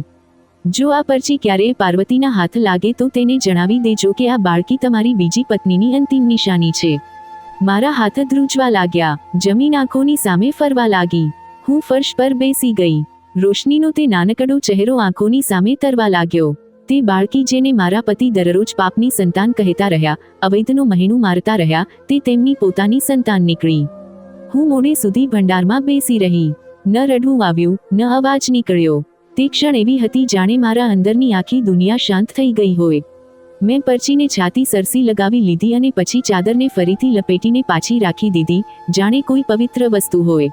જો આ પરચી ક્યારેય પાર્વતીના હાથ લાગે તો તેને જણાવી દેજો કે આ બાળકી તમારી બીજી પત્નીની અંતિમ નિશાની છે. મારા હાથ ધ્રુજવા લાગ્યા. જમીન આંખોની સામે ફરવા લાગી. હું ફર્શ પર બેસી ગઈ. રોશનીનો તે નાનકડો ચહેરો આંખોની સામે તરવા લાગ્યો. તે બાળકી જેને મારા પતિ દરરોજ પાપની સંતાન કહેતા રહ્યા, અવૈધનું મહેણું મારતા રહ્યા, તે તેમની પોતાની સંતાન નીકળી. હું મોડે સુધી ભંડારમાં બેસી રહી. ન રડવું આવ્યું, ન અવાજ નીકળ્યો. તે ક્ષણ એવી હતી જાણે મારા અંદરની આખી દુનિયા શાંત થઈ ગઈ હોય. મેં પરચીને છાતી સરસી લગાવી લીધી અને પછી ચાદરને ફરીથી લપેટીને પાછી રાખી દીધી, જાણે કોઈ પવિત્ર વસ્તુ હોય.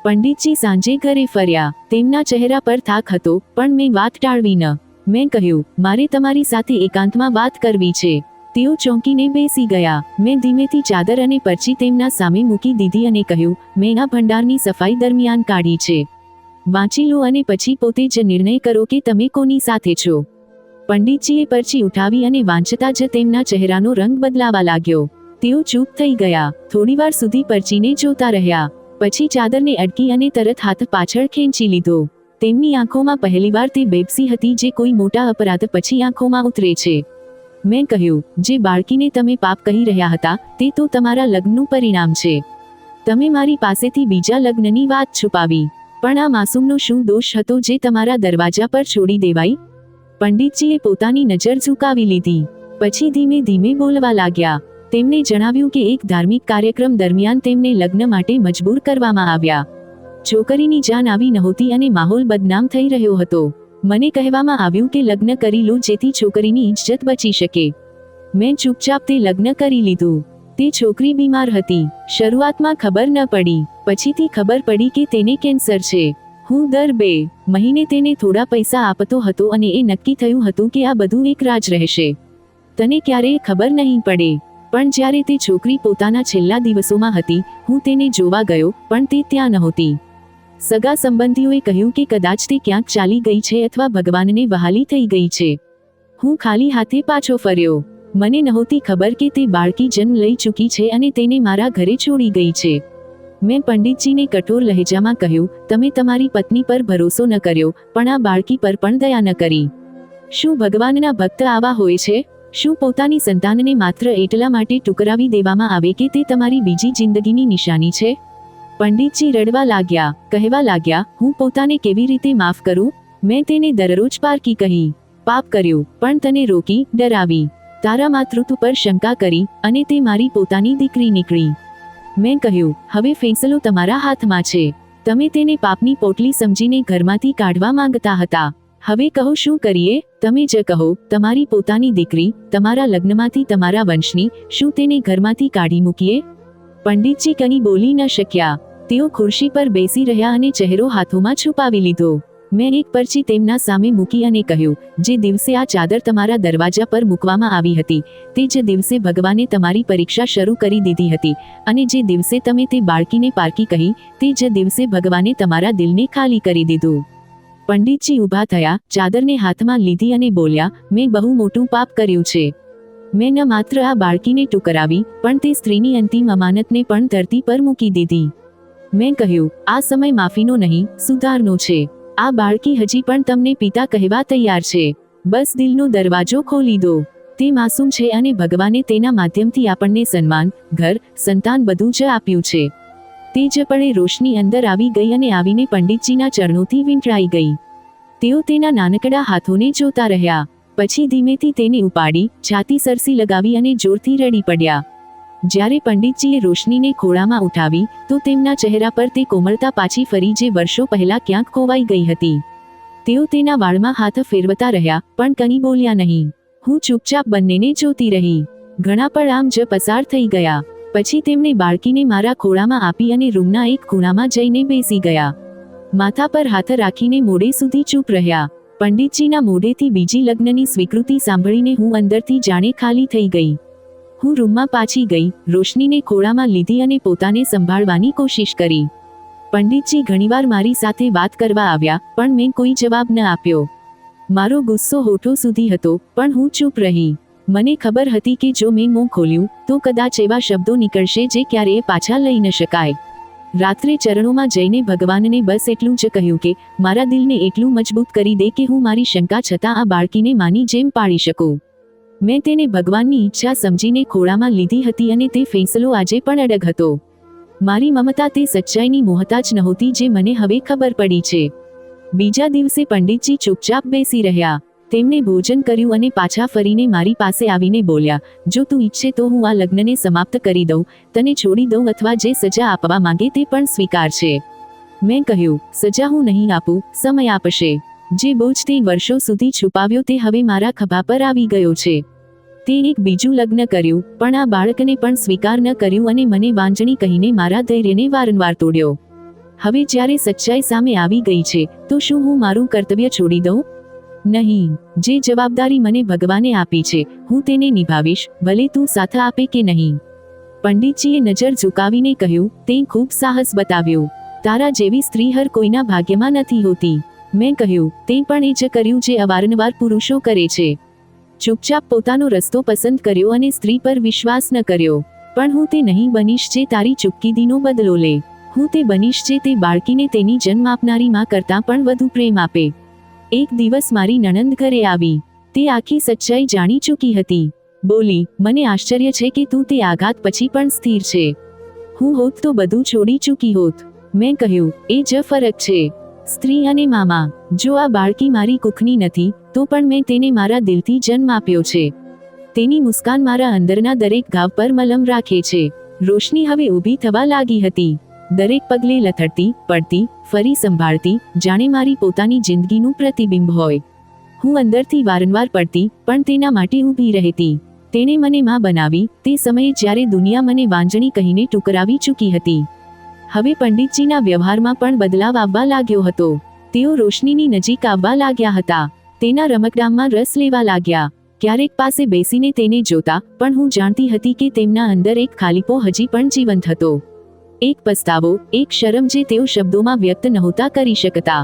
પંડિતજી સાંજે ઘરે ફર્યા. તેમના ચહેરા પર થાક હતો, પણ મેં વાત ટાળવી ન. મેં કહ્યું, મારે તમારી સાથે એકાંતમાં વાત કરવી છે. તેઓ ચોંકીને બેસી ગયા. મેં ધીમેથી ચાદર અને પરચી તેમના સામે મૂકી દીધી અને કહ્યું, મેં આ ભંડારની સફાઈ દરમિયાન કાઢી છે. વાંચી લો અને પછી પોતે જ નિર્ણય કરો કે તમે કોની સાથે છો. પંડિતજીએ પરચી ઉઠાવી અને વાંચતા જ તેમના ચહેરાનો રંગ બદલાવા લાગ્યો. તેઓ ચૂપ થઈ ગયા. થોડીવાર સુધી પરચીને જોતા રહ્યા. પછી ચાદરને અડકી અને તરત હાથ પાછળ ખેંચી લીધો. તેમની આંખોમાં પહેલીવાર તે બેબસી હતી જે કોઈ મોટા અપરાધ પછી આંખોમાં ઉતરે છે. મેં કહ્યું, જે બાળકીને તમે પાપ કહી રહ્યા હતા, તે તો તમારા લગ્નનું પરિણામ છે. તમે મારી પાસેથી બીજા લગ્નની વાત છુપાવી. પણ આ માસૂમનો શું દોષ હતો જે તમારા દરવાજા પર છોડી દેવાઈ? પંડિતજીએ પોતાની નજર ઝુકાવી લીધી. પછી ધીમે ધીમે બોલવા લાગ્યા. તેમણે જણાવ્યું કે એક ધાર્મિક કાર્યક્રમ દરમિયાન તેમને લગ્ન માટે મજબૂર કરવામાં આવ્યા. છોકરીની જાન આવી નહોતી અને માહોલ બદનામ થઈ રહ્યો હતો. મને કહેવામાં આવ્યું કે લગ્ન કરી લો જેથી છોકરીની ઇજ્જત બચી શકે. મેં ચૂપચાપ તે લગ્ન કરી લીધું. તે છોકરી બીમાર હતી. શરૂઆતમાં ખબર ન પડી. પછીથી ખબર પડી કે તેને કેન્સર છે. હું દર 2 મહિને તેને થોડા પૈસા આપતો હતો અને એ નક્કી થયું હતું કે આ બધું એક રાજ રહેશે. તને ક્યારેય ખબર નહીં પડે. પણ જ્યારે તે છોકરી પોતાના છેલ્લા દિવસોમાં હતી, હું તેને જોવા ગયો, પણ તે ત્યાં નહોતી. સગા સંબંધીઓએ કહ્યું કે કદાચ તે ક્યાંક ચાલી ગઈ છે અથવા ભગવાનને વહાલી થઈ ગઈ છે. હું ખાલી હાથે પાછો ફર્યો. મને નહોતી ખબર કે તે બાળકી જન્મ લઈ ચૂકી છે અને તેને મારા ઘરે છોડી ગઈ છે. મેં પંડિતજીને કઠોર લહેજામાં કહ્યું, તમે તમારી પત્ની પર ભરોસો ન કર્યો, પણ આ બાળકી પર પણ દયા ન કરી. શું ભગવાનના ભક્ત આવા હોય છે? શું પોતાની સંતાનને માત્ર એટલા માટે ટુકરાવી દેવામાં આવે કે તે તમારી બીજી જિંદગીની નિશાની છે? પંડિતજી રડવા લાગ્યા. કહેવા લાગ્યા, હું પોતાને કેવી રીતે માફ કરું? મેં તેને દરરોજ પારકી કહી. પાપ કર્યું, પણ તને રોકી, ડરાવી. તારા માતૃત્વ પર શંકા કરી, અને તે મારી પોતાની દીકરી નીકળી. મેં કહ્યું, હવે ફેંસલો તમારા હાથમાં છે. તમે તેને પાપની પોટલી સમજીને ઘરમાંથી કાઢવા માંગતા હતા. હવે કહો શું કરીએ? તમે જ કહો. તમારી પોતાની દીકરી, તમારા લગ્નમાંથી તમારા વંશની, શું તેને ઘરમાંથી કાઢી મૂકીએ? પંડિતજી કંઈ બોલી ન શક્યા. તેઓ ખુરશી પર બેસી રહ્યા અને ચહેરો હાથોમાં છુપાવી લીધો. મેં એક પરચી તેમના સામે મૂકી અને કહ્યું, જે દિવસે આ ચાદર તમારા દરવાજા પર મૂકવામાં આવી હતી, તે જ દિવસે ભગવાને તમારી પરીક્ષા શરૂ કરી દીધી હતી, અને જે દિવસે તમે તે બાળકીને પારકી કહી, તે જ દિવસે ભગવાને તમારા દિલને ખાલી કરી દીધું. પંડિતજી ઊભા થયા, ચાદરને હાથમાં લીધી અને બોલ્યા, મેં બહુ મોટું પાપ કર્યું છે. મેં ન માત્ર આ બાળકીને ટુકરાવી, પણ તે સ્ત્રીની અંતિમ અમાનતને પણ ધરતી પર મૂકી દીધી. મેં કહ્યું, આ સમય માફીનો નહીં, સુધારનો છે. આ બાળકી હજી પણ તમને પિતા કહેવા તૈયાર છે. બસ દિલનો દરવાજો ખોલી દો. તે માસૂમ છે અને ભગવાને તેના માધ્યમથી આપણને સન્માન, ઘર, સંતાન બધું જ આપ્યું છે. તે જ પળે રોશની અંદર આવી ગઈ અને આવીને પંડિતજીના ચરણોથી વીંટળાઈ ગઈ. તેઓ તેના નાનકડા હાથોને જોતા રહ્યા. પછી ધીમેથી તેને ઉપાડી, છાતી સરસી લગાવી અને જોરથી રડી પડ્યા. જ્યારે પંડિતજીએ રોશનીને ખોળામાં ઉઠાવી, તો તેમના ચહેરા પર તે કોમળતા પાછી ફરી જે વર્ષો પહેલા ક્યાંક ખોવાઈ ગઈ હતી. તેઓ તેના વાળમાં હાથ ફેરવતા રહ્યા, પણ કંઈ બોલ્યા નહીં. હું ચૂપચાપ બંનેને જોતી રહી. ઘણા પળ આમ જ પસાર થઈ ગયા. પછી તેમણે બાળકીને મારા ખોળામાં આપી અને રૂમના એક ખૂણામાં જઈને બેસી ગયા. માથા પર હાથ રાખીને મોડે સુધી ચૂપ રહ્યા. પંડિતજીના મોઢેથી બીજી લગ્નની સ્વીકૃતિ સાંભળીને હું અંદરથી જાણે ખાલી થઈ ગઈ. હું રૂમમાં પાછી ગઈ, રોશનીને ખોળામાં લીધી અને પોતાને સંભાળવાની કોશિશ કરી. પંડિતજી ઘણીવાર મારી સાથે વાત કરવા આવ્યા, પણ મેં કોઈ જવાબ ન આપ્યો. મારો ગુસ્સો હોઠો સુધી હતો, પણ હું ચૂપ રહી. મને ખબર હતી કે જો મેં મોં ખોલ્યું, તો કદાચ એવા શબ્દો નીકળશે જે ક્યારેય પાછા લઈ ન શકાય. રાત્રે ચરણોમાં જઈને ભગવાનને બસ એટલું જ કહ્યું કે મારા દિલને એટલું મજબૂત કરી દે કે હું મારી શંકા છતાં આ બાળકીને માની જેમ પાળી શકું. મેં તેને ભગવાનની ઈચ્છા સમજીને ખોળામાં લીધી હતી અને તે ફેંસલો આજે પણ અડગ હતો. મારી મમતા તે સચ્ચાઈની મોહતાજ નહોતી જે મને હવે ખબર પડી છે. બીજા દિવસે પંડિતજી ચૂપચાપ બેસી રહ્યા. તેમણે ભોજન કર્યું અને પાછા ફરીને મારી પાસે આવીને બોલ્યા, જો તું ઈચ્છે તો હું આ લગ્નને સમાપ્ત કરી દઉં, તને છોડી દઉં અથવા જે સજા આપવા માંગે તે પણ સ્વીકાર છે. મેં કહ્યું, સજા હું નહીં આપું, સમય આપશે. જે બોજ તે વર્ષો સુધી છુપાવ્યો તે હવે મારા ખભા પર આવી ગયો છે. તે એક બીજું લગ્ન કર્યું, પણ આ બાળકને પણ સ્વીકાર ન કર્યું અને મને વાંજણી કહીને મારા ધૈર્યને વારંવાર તોડ્યો. હવે જ્યારે સચ્ચાઈ સામે આવી ગઈ છે તો શું હું મારું કર્તવ્ય છોડી દઉં? નહીં. જે જવાબદારી મને ભગવાને આપી છે હું તેને નિભાવીશ, ભલે તું સાથ આપે કે નહીં. પંડિતજીએ નજર ઝુકાવીને કહ્યું, તે ખૂબ સાહસ બતાવ્યું. તારા જેવી સ્ત્રી હર કોઈના ભાગ્યમાં નથી હોતી. મેં કહ્યું, તે પણ એ જ કર્યું જે અવારનવાર પુરુષો કરે છે. ચૂપચાપ પોતાનો રસ્તો પસંદ કર્યો અને સ્ત્રી પર વિશ્વાસ ન કર્યો. પણ હું તે નહીં બનીશ જે તારી ચૂપકીદીનો બદલો લે. હું તે બનીશ જે તે બાળકીને તેની જન્મ આપનારી માં કરતાં પણ વધુ પ્રેમ આપે. એક દિવસ મારી નણંદ ઘરે આવી. તે આખી સચ્ચાઈ જાણી ચૂકી હતી. બોલી, મને આશ્ચર્ય છે કે તું તે આઘાત પછી પણ સ્થિર છે. હું હોત તો બધું છોડી ચૂકી હોત. મેં કહ્યું, એ જ ફરક છે. સ્ત્રી અને મામા. જો આ બાળકી મારી કુખની નથી તો પણ મેં તેને મારા દિલથી જન્મ આપ્યો છે. તેની મુસ્કાન મારા અંદરના દરેક ઘાવ પર મલમ રાખે છે. રોશની હવે ઊભી થવા લાગી હતી. દરેક પગલે લથડતી, પડતી, ફરી સંભાળતી, જાણે મારી પોતાની જિંદગીનું પ્રતિબિંબ હોય. હું અંદરથી વારંવાર પડતી, પણ તેના માટે ઊભી રહેતી. તેણે મને માં બનાવી, તે સમયે જ્યારે દુનિયા મને વાંજણી કહીને ટુકરાવી ચૂકી હતી. હવે પંડિતજીના વ્યવહારમાં પણ બદલાવ આવવા લાગ્યો હતો. તેઓ રોશનીની નજીક આવવા લાગ્યા હતા. તેના રમકડામાં રસ લેવા લાગ્યા. ક્યારેક પાસે બેસીને તેને જોતા, પણ હું જાણતી હતી કે તેમના અંદર એક ખાલીપો હજી પણ જીવંત હતો. એક પસ્તાવો, એક શરમ જે તેઓ શબ્દોમાં વ્યક્ત નહોતા કરી શકતા.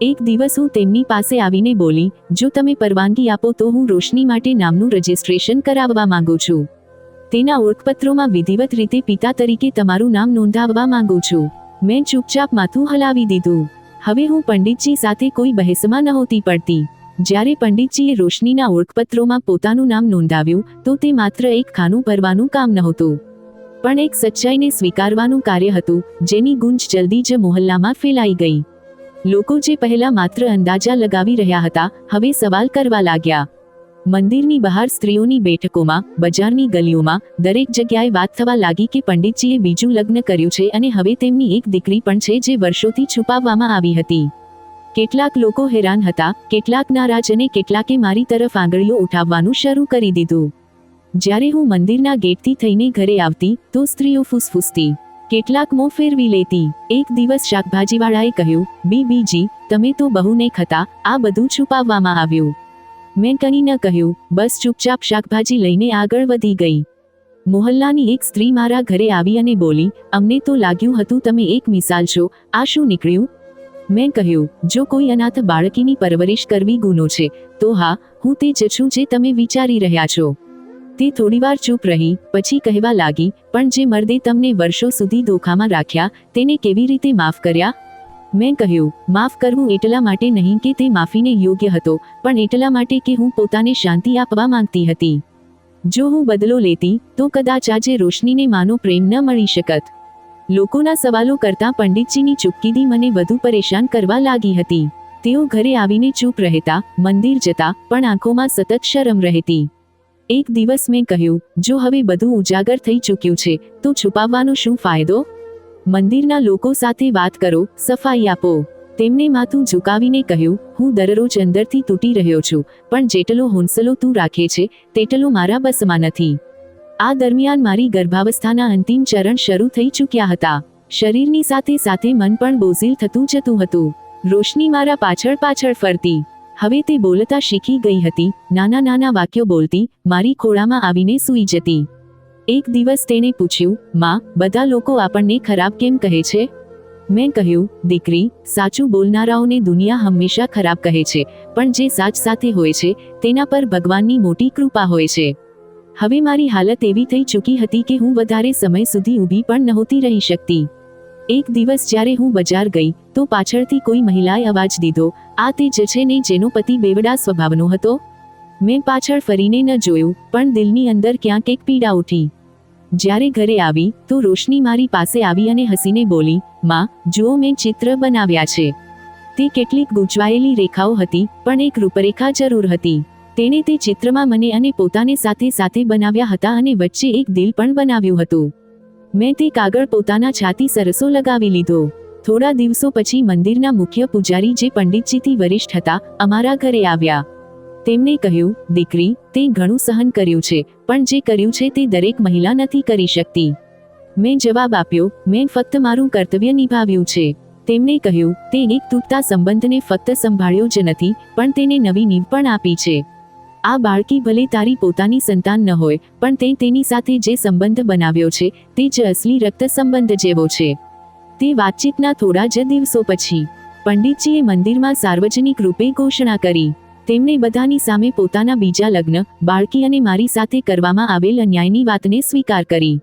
એક દિવસ હું તેમની પાસે આવીને બોલી, જો તમે પરવાનગી આપો તો હું રોશની માટે નામનું રજિસ્ટ્રેશન કરાવવા માંગુ છું. તેના ઓળખપત્રોમાં વિધિવત રીતે પિતા તરીકે તમારું નામ નોંધાવવા માંગુ છું. મેં ચૂપચાપ માથું હલાવી દીધું. હવે હું પંડિતજી સાથે કોઈ બહેસમાં નહોતી પડતી. જ્યારે પંડિતજીએ રોશનીના ઓળખપત્રોમાં પોતાનું નામ નોંધાવ્યું તો તે માત્ર એક ખાનું ભરવાનું કામ નહોતું, પણ એક સચ્ચાઈને સ્વીકારવાનું કાર્ય હતું જેની ગુંજ જલ્દી જ મોહલ્લામાં ફેલાઈ ગઈ. લોકો જે પહેલા માત્ર અંદાજા લગાવી રહ્યા હતા હવે સવાલ કરવા લાગ્યા. મંદિરની બહાર, સ્ત્રીઓની બેઠકોમાં, બજારની ગલીઓમાં, દરેક જગ્યાએ વાત થવા લાગી કે પંડિતજીએ બીજું લગ્ન કર્યું છે અને હવે તેમની એક દીકરી પણ છે જે વર્ષોથી છુપાવવામાં આવી હતી. કેટલાક લોકો હેરાન હતા, કેટલાક નારાજ અને કેટલાકે મારી તરફ આંગળીઓ ઉઠાવવાનું શરૂ કરી દીધું. જ્યારે હું મંદિરના ગેટથી થઈને ઘરે આવતી તો સ્ત્રીઓ ફૂસફૂસતી, કેટલાક મોં ફેરવી લેતી. એક દિવસ શાકભાજીવાળાએ કહ્યું, બીબીજી, તમે તો બહુ નેક હતા, આ બધું છુપાવવામાં આવ્યું. મેં કંઈ ન કહ્યું, બસ ચૂપચાપ શાકભાજી લઈને આગળ વધી ગઈ. મોહલ્લાની એક સ્ત્રી મારા ઘરે આવી અને બોલી, અમને તો લાગ્યું હતું તમે એક મિસાલ છો, આ શું નીકળ્યું? મેં કહ્યું, જો કોઈ અનાથ બાળકીની પરવરિશ કરવી ગુનો છે તો હા, હું તે જ છું જે તમે વિચારી રહ્યા છો. તે થોડીવાર ચૂપ રહી, પછી કહેવા લાગી, પણ જે મર્દે તમને વર્ષો સુધી ધોખામાં રાખ્યા તેને કેવી રીતે માફ કર્યા? મેં કહ્યું, માફ કરવું એટલા માટે નહીં કે તે માફીને યોગ્ય હતો, પણ એટલા માટે કે હું પોતાને શાંતિ આપવા માંગતી હતી. જો હું બદલો લેતી તો કદાચ આજે રોશનીને માનો પ્રેમ ન મળી શકત. લોકોના સવાલો કરતાં પંડિતજીની ચૂપકીદી મને વધુ પરેશાન કરવા લાગી હતી. તેઓ ઘરે આવીને ચૂપ રહેતા, મંદિર જતા, પણ આંખોમાં સતત શરમ રહેતી. એક દિવસ મેં કહ્યું, જો હવે બધું ઉજાગર થઈ ચૂક્યું છે તો છુપાવવાનો શું ફાયદો? મંદિરના લોકો સાથે વાત કરો, સફાઈ આપો. તેમણે માથું ઝુકાવીને કહ્યું, હું દરરોજ અંદરથી તૂટી રહ્યો છું, પણ જેટલો હોંસલો તું રાખે છે તેટલો મારા બસમાં નથી. આ દરમિયાન મારી ગર્ભાવસ્થાના અંતિમ ચરણ શરૂ થઈ ચૂક્યા હતા. શરીરની સાથે સાથે મન પણ બોઝિલ થતું જતું હતું. રોશની મારા પાછળ પાછળ ફરતી. હવે તે બોલતા શીખી ગઈ હતી, નાના નાના વાક્યો બોલતી, મારી ખોળામાં આવીને સૂઈ જતી. એક દિવસ તેણે પૂછ્યું, માં, બધા લોકો આપણને ખરાબ કેમ કહે છે? મેં કહ્યું, દીકરી, સાચું બોલનારાઓને દુનિયા હંમેશા ખરાબ કહે છે, પણ જે સાચ સાથે હોય છે તેના પર ભગવાનની મોટી કૃપા હોય છે. હવે મારી હાલત એવી થઈ ચૂકી હતી કે હું વધારે સમય સુધી ઊભી પણ નહોતી રહી શકતી. એક દિવસ જ્યારે હું બજાર ગઈ તો પાછળથી કોઈ મહિલાએ અવાજ દીધો, આ તે જ છે ને જેનો પતિ બેવડા સ્વભાવનો હતો? મેં પાછળ ફરીને ન જોયું, પણ દિલની અંદર ક્યાંક એક પીડા ઉઠી. જ્યારે ઘરે આવી તો રોશની મારી પાસે આવી અને હસીને બોલી, માં, જુઓ મેં ચિત્ર બનાવ્યા છે. તે કેટલીક ગૂંચવાયેલી રેખાઓ હતી, પણ એક રૂપરેખા જરૂર હતી. તેણે તે ચિત્રમાં મને અને પોતાને સાથે સાથે બનાવ્યા હતા અને વચ્ચે એક દિલ પણ બનાવ્યું હતું. મેં તે કાગળ પોતાના છાતી સરસો લગાવી લીધો. થોડા દિવસો પછી મંદિરના મુખ્ય પૂજારી, જે પંડિતજીથી વરિષ્ઠ હતા, અમારા ઘરે આવ્યા. તેમણે કહ્યું, દીકરી, તે ઘણું સહન કર્યું છે, પણ જે કર્યું છે તે દરેક મહિલા નથી કરી શકતી. મેં જવાબ આપ્યો, મેં ફક્ત મારું કર્તવ્ય નિભાવ્યું છે. તેમણે કહ્યું, તે એક તૂટતા સંબંધને ફક્ત સંભાળ્યો જ નથી, પણ તેને નવી નીંવ પણ આપી છે. આ બાળકી ભલે તારી પોતાની સંતાન ન હોય, પણ તે તેની સાથે જે સંબંધ બનાવ્યો છે તે જ અસલી રક્ત સંબંધ જેવો છે. તે વાતચીતના થોડા જ દિવસો પછી પંડિતજીએ મંદિરમાં સાર્વજનિક રૂપે ઘોષણા કરી. તેમણે બધાની સામે પોતાના બીજા લગ્ન, બાળકી અને મારી સાથે કરવામાં આવેલ અન્યાયની વાતને સ્વીકાર કરી.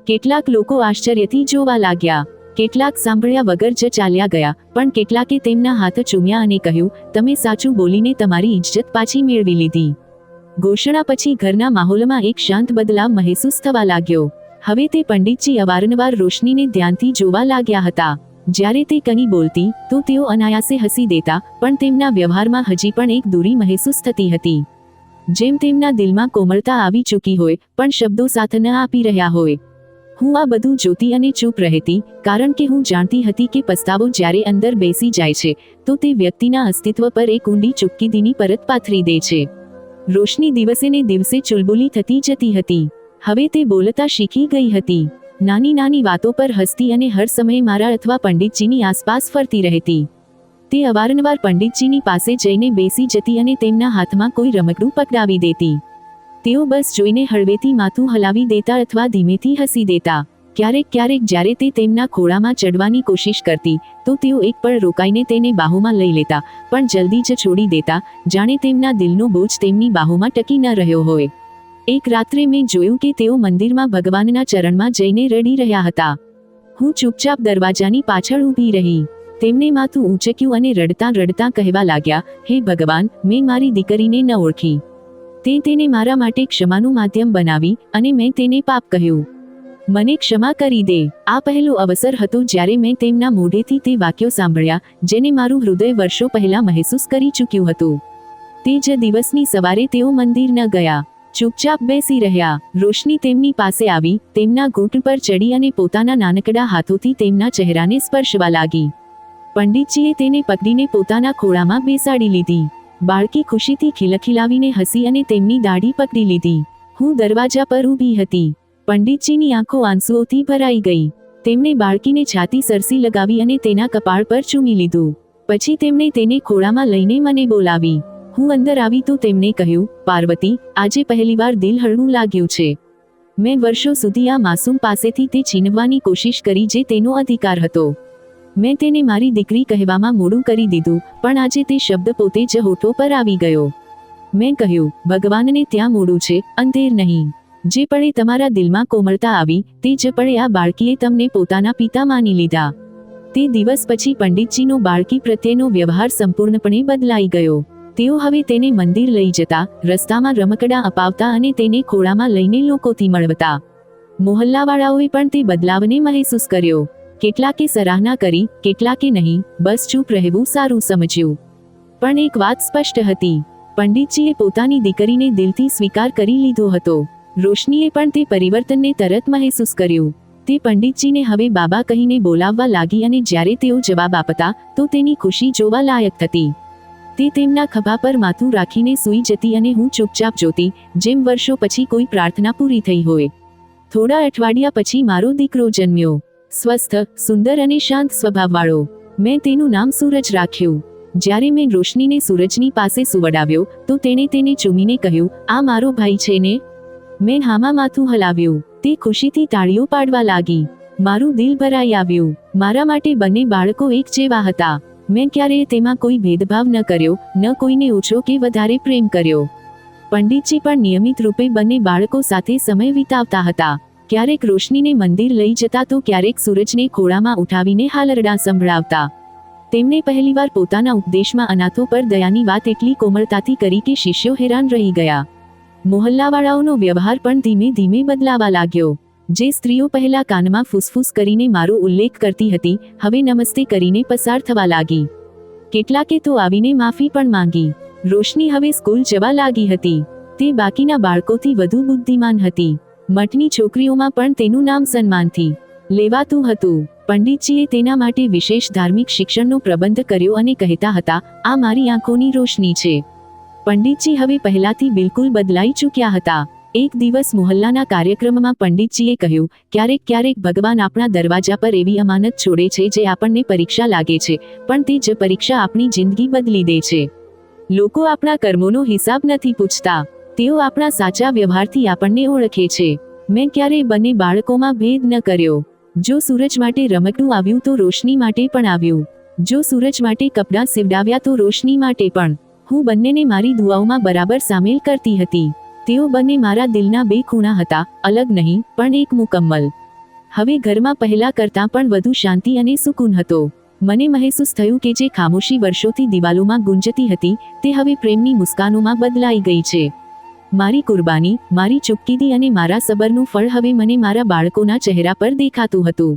કેટલાક લોકો આશ્ચર્યથી જોવા લાગ્યા, કેટલાક સાંભળ્યા વગર જ ચાલ્યા ગયા, પણ કેટલાકે તેમના હાથ ચૂમ્યા અને કહ્યું, તમે સાચું બોલીને તમારી ઇજ્જત પાછી મેળવી લીધી. ઘોષણા પછી ઘરના માહોલમાં એક શાંત બદલાવ મહેસૂસ થવા લાગ્યો. હવે તે પંડિતજી અવારનવાર રોશનીને ધ્યાનથી જોવા લાગ્યા હતા. જ્યારે તે કંઈ બોલતી તો તેઓ અનાયાસે હસી દેતા, પણ તેમના વ્યવહારમાં હજી પણ એક દૂરી મહેસૂસ થતી હતી. જેમ તેમના દિલમાં કોમળતા આવી ચૂકી હોય, પણ શબ્દો સાથ ન આપી રહ્યા હોય. હું આ બધું જોતી અને ચૂપ રહેતી, કારણ કે હું જાણતી હતી કે પસ્તાવો જ્યારે અંદર બેસી જાય છે તો તે વ્યક્તિના અસ્તિત્વ પર એક ઊંડી ચૂપકીદીની પરત પાથરી દે છે. રોશની દિવસે ને દિવસે ચુલબુલી થતી જતી હતી. હવે તે બોલતા શીખી ગઈ હતી. નાની નાની વાતો પર હસતી અને હર સમયે મારા અથવા પંડિતજીની આસપાસ ફરતી રહેતી. તે અવારનવાર પંડિતજીની પાસે જઈને બેસી જતી અને તેમના હાથમાં કોઈ રમકડું પકડાવી દેતી. તેઓ બસ જોઈને હળવેથી માથું હલાવી દેતા અથવા ધીમેથી હસી દેતા. ક્યારેક ક્યારેક જ્યારે તે તેમના ખોળામાં ચડવાની કોશિશ કરતી તો તેઓ એક પળ રોકાઈને તેને બાહોમાં લઈ લેતા, પણ જલ્દી જ છોડી દેતા, જાણે તેમના દિલનો બોજ તેમની બાહોમાં ટકી ન રહ્યો હોય. એક રાત્રે મેં જોયું કે તેઓ મંદિરમાં ભગવાનના ચરણમાં જઈને રડી રહ્યા હતા. હું ચૂપચાપ દરવાજાની પાછળ ઊભી રહી. તેમણે માથું ઊંચક્યું અને રડતા રડતા કહેવા લાગ્યા, હે ભગવાન, મેં મારી દીકરીને ન ઓળખી. તે તેને મારા માટે ક્ષમાનું માધ્યમ બનાવી, અને મેં તેને પાપ કહ્યું. મને ક્ષમા કરી દે. આ પહેલો અવસર હતો જ્યારે મેં તેમના મોઢેથી તે વાક્યો સાંભળ્યા જેને મારું હૃદય વર્ષો પહેલા મહેસૂસ કરી ચૂક્યું હતું. તે જ દિવસની સવારે તેઓ મંદિર ન ગયા, ચૂપચાપ બેસી રહ્યા. રોશની તેમની પાસે આવી, તેમના ઘૂંટ પર ચડી અને પોતાના નાનકડા હાથોથી તેમના ચહેરાને સ્પર્શવા લાગી. પંડિતજીએ તેને પકડીને પોતાના ખોળામાં બેસાડી લીધી. બાળકી ખુશીથી ખિલખિલાવીને હસી અને તેમની દાઢી પકડી લીધી. હું દરવાજા પર ઊભી હતી. પંડિતજીની આંખો આંસુઓથી ભરાઈ ગઈ. તેમણે બાળકીને છાતી સરસી લગાવી અને તેના કપાળ પર ચૂમી લીધું. પછી તેમણે તેને ખોળામાં લઈને મને બોલાવી. હું અંદર આવી તો તેમણે કહ્યું, પાર્વતી, આજે પહેલીવાર દિલ હળવું લાગ્યું છે. મેં વર્ષો સુધી આ માસૂમ પાસેથી તે છીનવવાની કોશિશ કરી જે તેનો અધિકાર હતો. મેં તેને મારી દીકરી કહેવામાં મોડું કરી દીધું, પણ આજે તે શબ્દ પોતે જ હોઠો પર આવી ગયો. મેં કહ્યું, ભગવાનને ત્યાં મોડું છે, અંધેર નહીં. જે પળે તમારા દિલમાં કોમળતા આવી તે જ પળે આ બાળકીએ તમને પોતાના પિતા માની લીધા. તે દિવસ પછી પંડિતજીનો બાળકી પ્રત્યેનો વ્યવહાર સંપૂર્ણપણે બદલાઈ ગયો. તેઓ હવે તેને મંદિર લઈ જતા, રસ્તામાં રમકડાં અપાવતા અને તેને ખોળામાં લઈને લોકોથી મળવતા. મોહલ્લાવાળાઓએ પણ તે બદલાવને મહેસૂસ કર્યો. કેટલાકે સરાહના કરી, કેટલાકે નહીં, બસ ચૂપ રહેવું સારું સમજ્યું. પણ એક વાત સ્પષ્ટ હતી, પંડિતજીએ પોતાની દીકરીને દિલથી સ્વીકાર કરી લીધો હતો. રોશનીએ પણ તે પરિવર્તનને તરત મહેસૂસ કર્યું. તે પંડિતજીને હવે બાબા કહીને બોલાવવા લાગી અને જ્યારે તેઓ જવાબ આપતા તો તેની ખુશી જોવા લાયક થતી. તે તેમના ખભા પર માથું રાખીને સૂઈ જતી અને હું ચૂપચાપ જોતી, જેમ વર્ષો પછી કોઈ પ્રાર્થના પૂરી થઈ હોય. થોડા અઠવાડિયા પછી મારો દીકરો જન્મ્યો. સ્વસ્થ, સુંદર અને શાંત સ્વભાવવાળો. મેં તેનું નામ સૂરજ રાખ્યું. જ્યારે મેં રોશનીને સૂરજની પાસે સુવડાવ્યો તો તેણે તેને ચૂમીને કહ્યું, આ મારો ભાઈ છે ને? મેં હામાં માથું હલાવ્યું. તે ખુશીથી તાળીઓ પાડવા લાગી. મારું દિલ ભરાઈ આવ્યું. મારા માટે બંને બાળકો એક જેવા હતા. મેં ક્યારેય તેમાં કોઈ ભેદભાવ ન કર્યો, ન કોઈને ઓછો કે વધારે પ્રેમ કર્યો. પંડિતજી પણ નિયમિત રૂપે બંને બાળકો સાથે સમય વિતાવતા હતા. ક્યારેક રોશનીને મંદિર લઈ જતા તો ક્યારેક સૂરજને ખોળામાં ઉઠાવીને હાલરડાં સંભળાવતા. તેમણે પહેલીવાર પોતાના ઉપદેશમાં અનાથો પર દયાની વાત એટલી કોમળતાથી કરી કે શિષ્યો હેરાન રહી ગયા. મોહલ્લાવાળાઓનો વ્યવહાર પણ ધીમે ધીમે બદલાવા લાગ્યો. જે સ્ત્રીઓ પહેલા કાનમાં ફૂસફૂસ કરીને મારો ઉલ્લેખ કરતી હતી, હવે નમસ્તે કરીને પસાર થવા લાગી. કેટલાકે તો આવીને માફી પણ માંગી. રોશની હવે સ્કૂલ જવા લાગી હતી. તે બાકીના બાળકોથી વધુ બુદ્ધિમાન હતી. મઠની છોકરીઓમાં પણ તેનું નામ સન્માનથી લેવાતું હતું. પંડિતજીએ તેના માટે વિશેષ ધાર્મિક શિક્ષણનો પ્રબંધ કર્યો અને કહેતા હતા, આ મારી આંખોની રોશની છે. પંડિતજી હવે પહેલાથી બિલકુલ બદલાઈ ચૂક્યા હતા. એક દિવસ મોહલ્લાના કાર્યક્રમમાં પંડિતજીએ કહ્યું, ક્યારેક ક્યારેક ભગવાન આપણા દરવાજા પર એવી અમાનત છોડે છે જે આપણને પરીક્ષા લાગે છે, પણ તે જ પરીક્ષા આપણી જિંદગી બદલી દે છે. લોકો આપણા કર્મોનો હિસાબ નથી પૂછતા. તેઓ આપણા સાચા વ્યવહારથી આપણને ઓળખે છે. મેં ક્યારેય બંને બાળકોમાં ભેદ ન કર્યો. જો સૂરજ માટે રમકડું આવ્યું તો રોશની માટે પણ આવ્યું. જો સૂરજ માટે કપડાં સીવડાવ્યા તો રોશની માટે પણ. હું બંનેને મારી દુઆઓમાં બરાબર સામેલ કરતી હતી. તેઓ બંને મારા દિલના બે ખૂણા હતા, અલગ નહીં, પણ એક મુકમ્મલ. હવે ઘરમાં પહેલા કરતાં પણ વધુ શાંતિ અને સુકૂન હતો. મને મહેસૂસ થયું કે જે ખામોશી વર્ષોથી દિવાલોમાં ગુંજતી હતી, તે હવે પ્રેમની મુસ્કાનોમાં બદલાઈ ગઈ છે. મારી કુરબાની, મારી ચૂપકીદી અને મારા સબરનું ફળ હવે મને મારા બાળકોના ચહેરા પર દેખાતું હતું.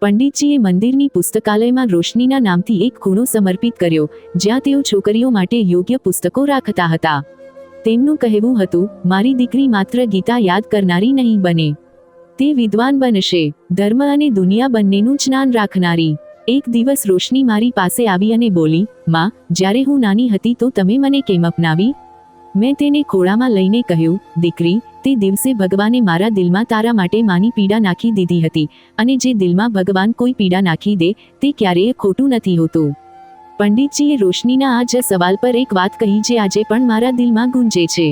પંડિતજીએ મંદિરની પુસ્તકાલયમાં રોશનીના નામથી એક ખૂણો સમર્પિત કર્યો, જ્યાં તેઓ છોકરીઓ માટે યોગ્ય પુસ્તકો રાખતા હતા. તેમનું કહેવું હતું, મારી દીકરી માત્ર ગીતા યાદ કરનારી નહીં બને. તે વિદ્વાન બનશે, ધર્મ અને દુનિયા બંનેનું જ્ઞાન રાખનારી. એક દિવસ રોશની મારી પાસે આવી અને બોલી, માં, જ્યારે હું નાની હતી તો તમે મને કેમ અપનાવી? મેં તેને ખોળામાં લઈને કહ્યું, દીકરી, તે દિવસે ભગવાને મારા દિલમાં તારા માટે માની પીડા નાખી દીધી હતી, અને જે દિલમાં ભગવાન કોઈ પીડા નાખી દે, તે ક્યારેય ખોટું નથી હોતું. પંડિતજીએ રોશનીના આ જ સવાલ પર એક વાત કહી જે આજે પણ મારા દિલમાં ગુંજે છે.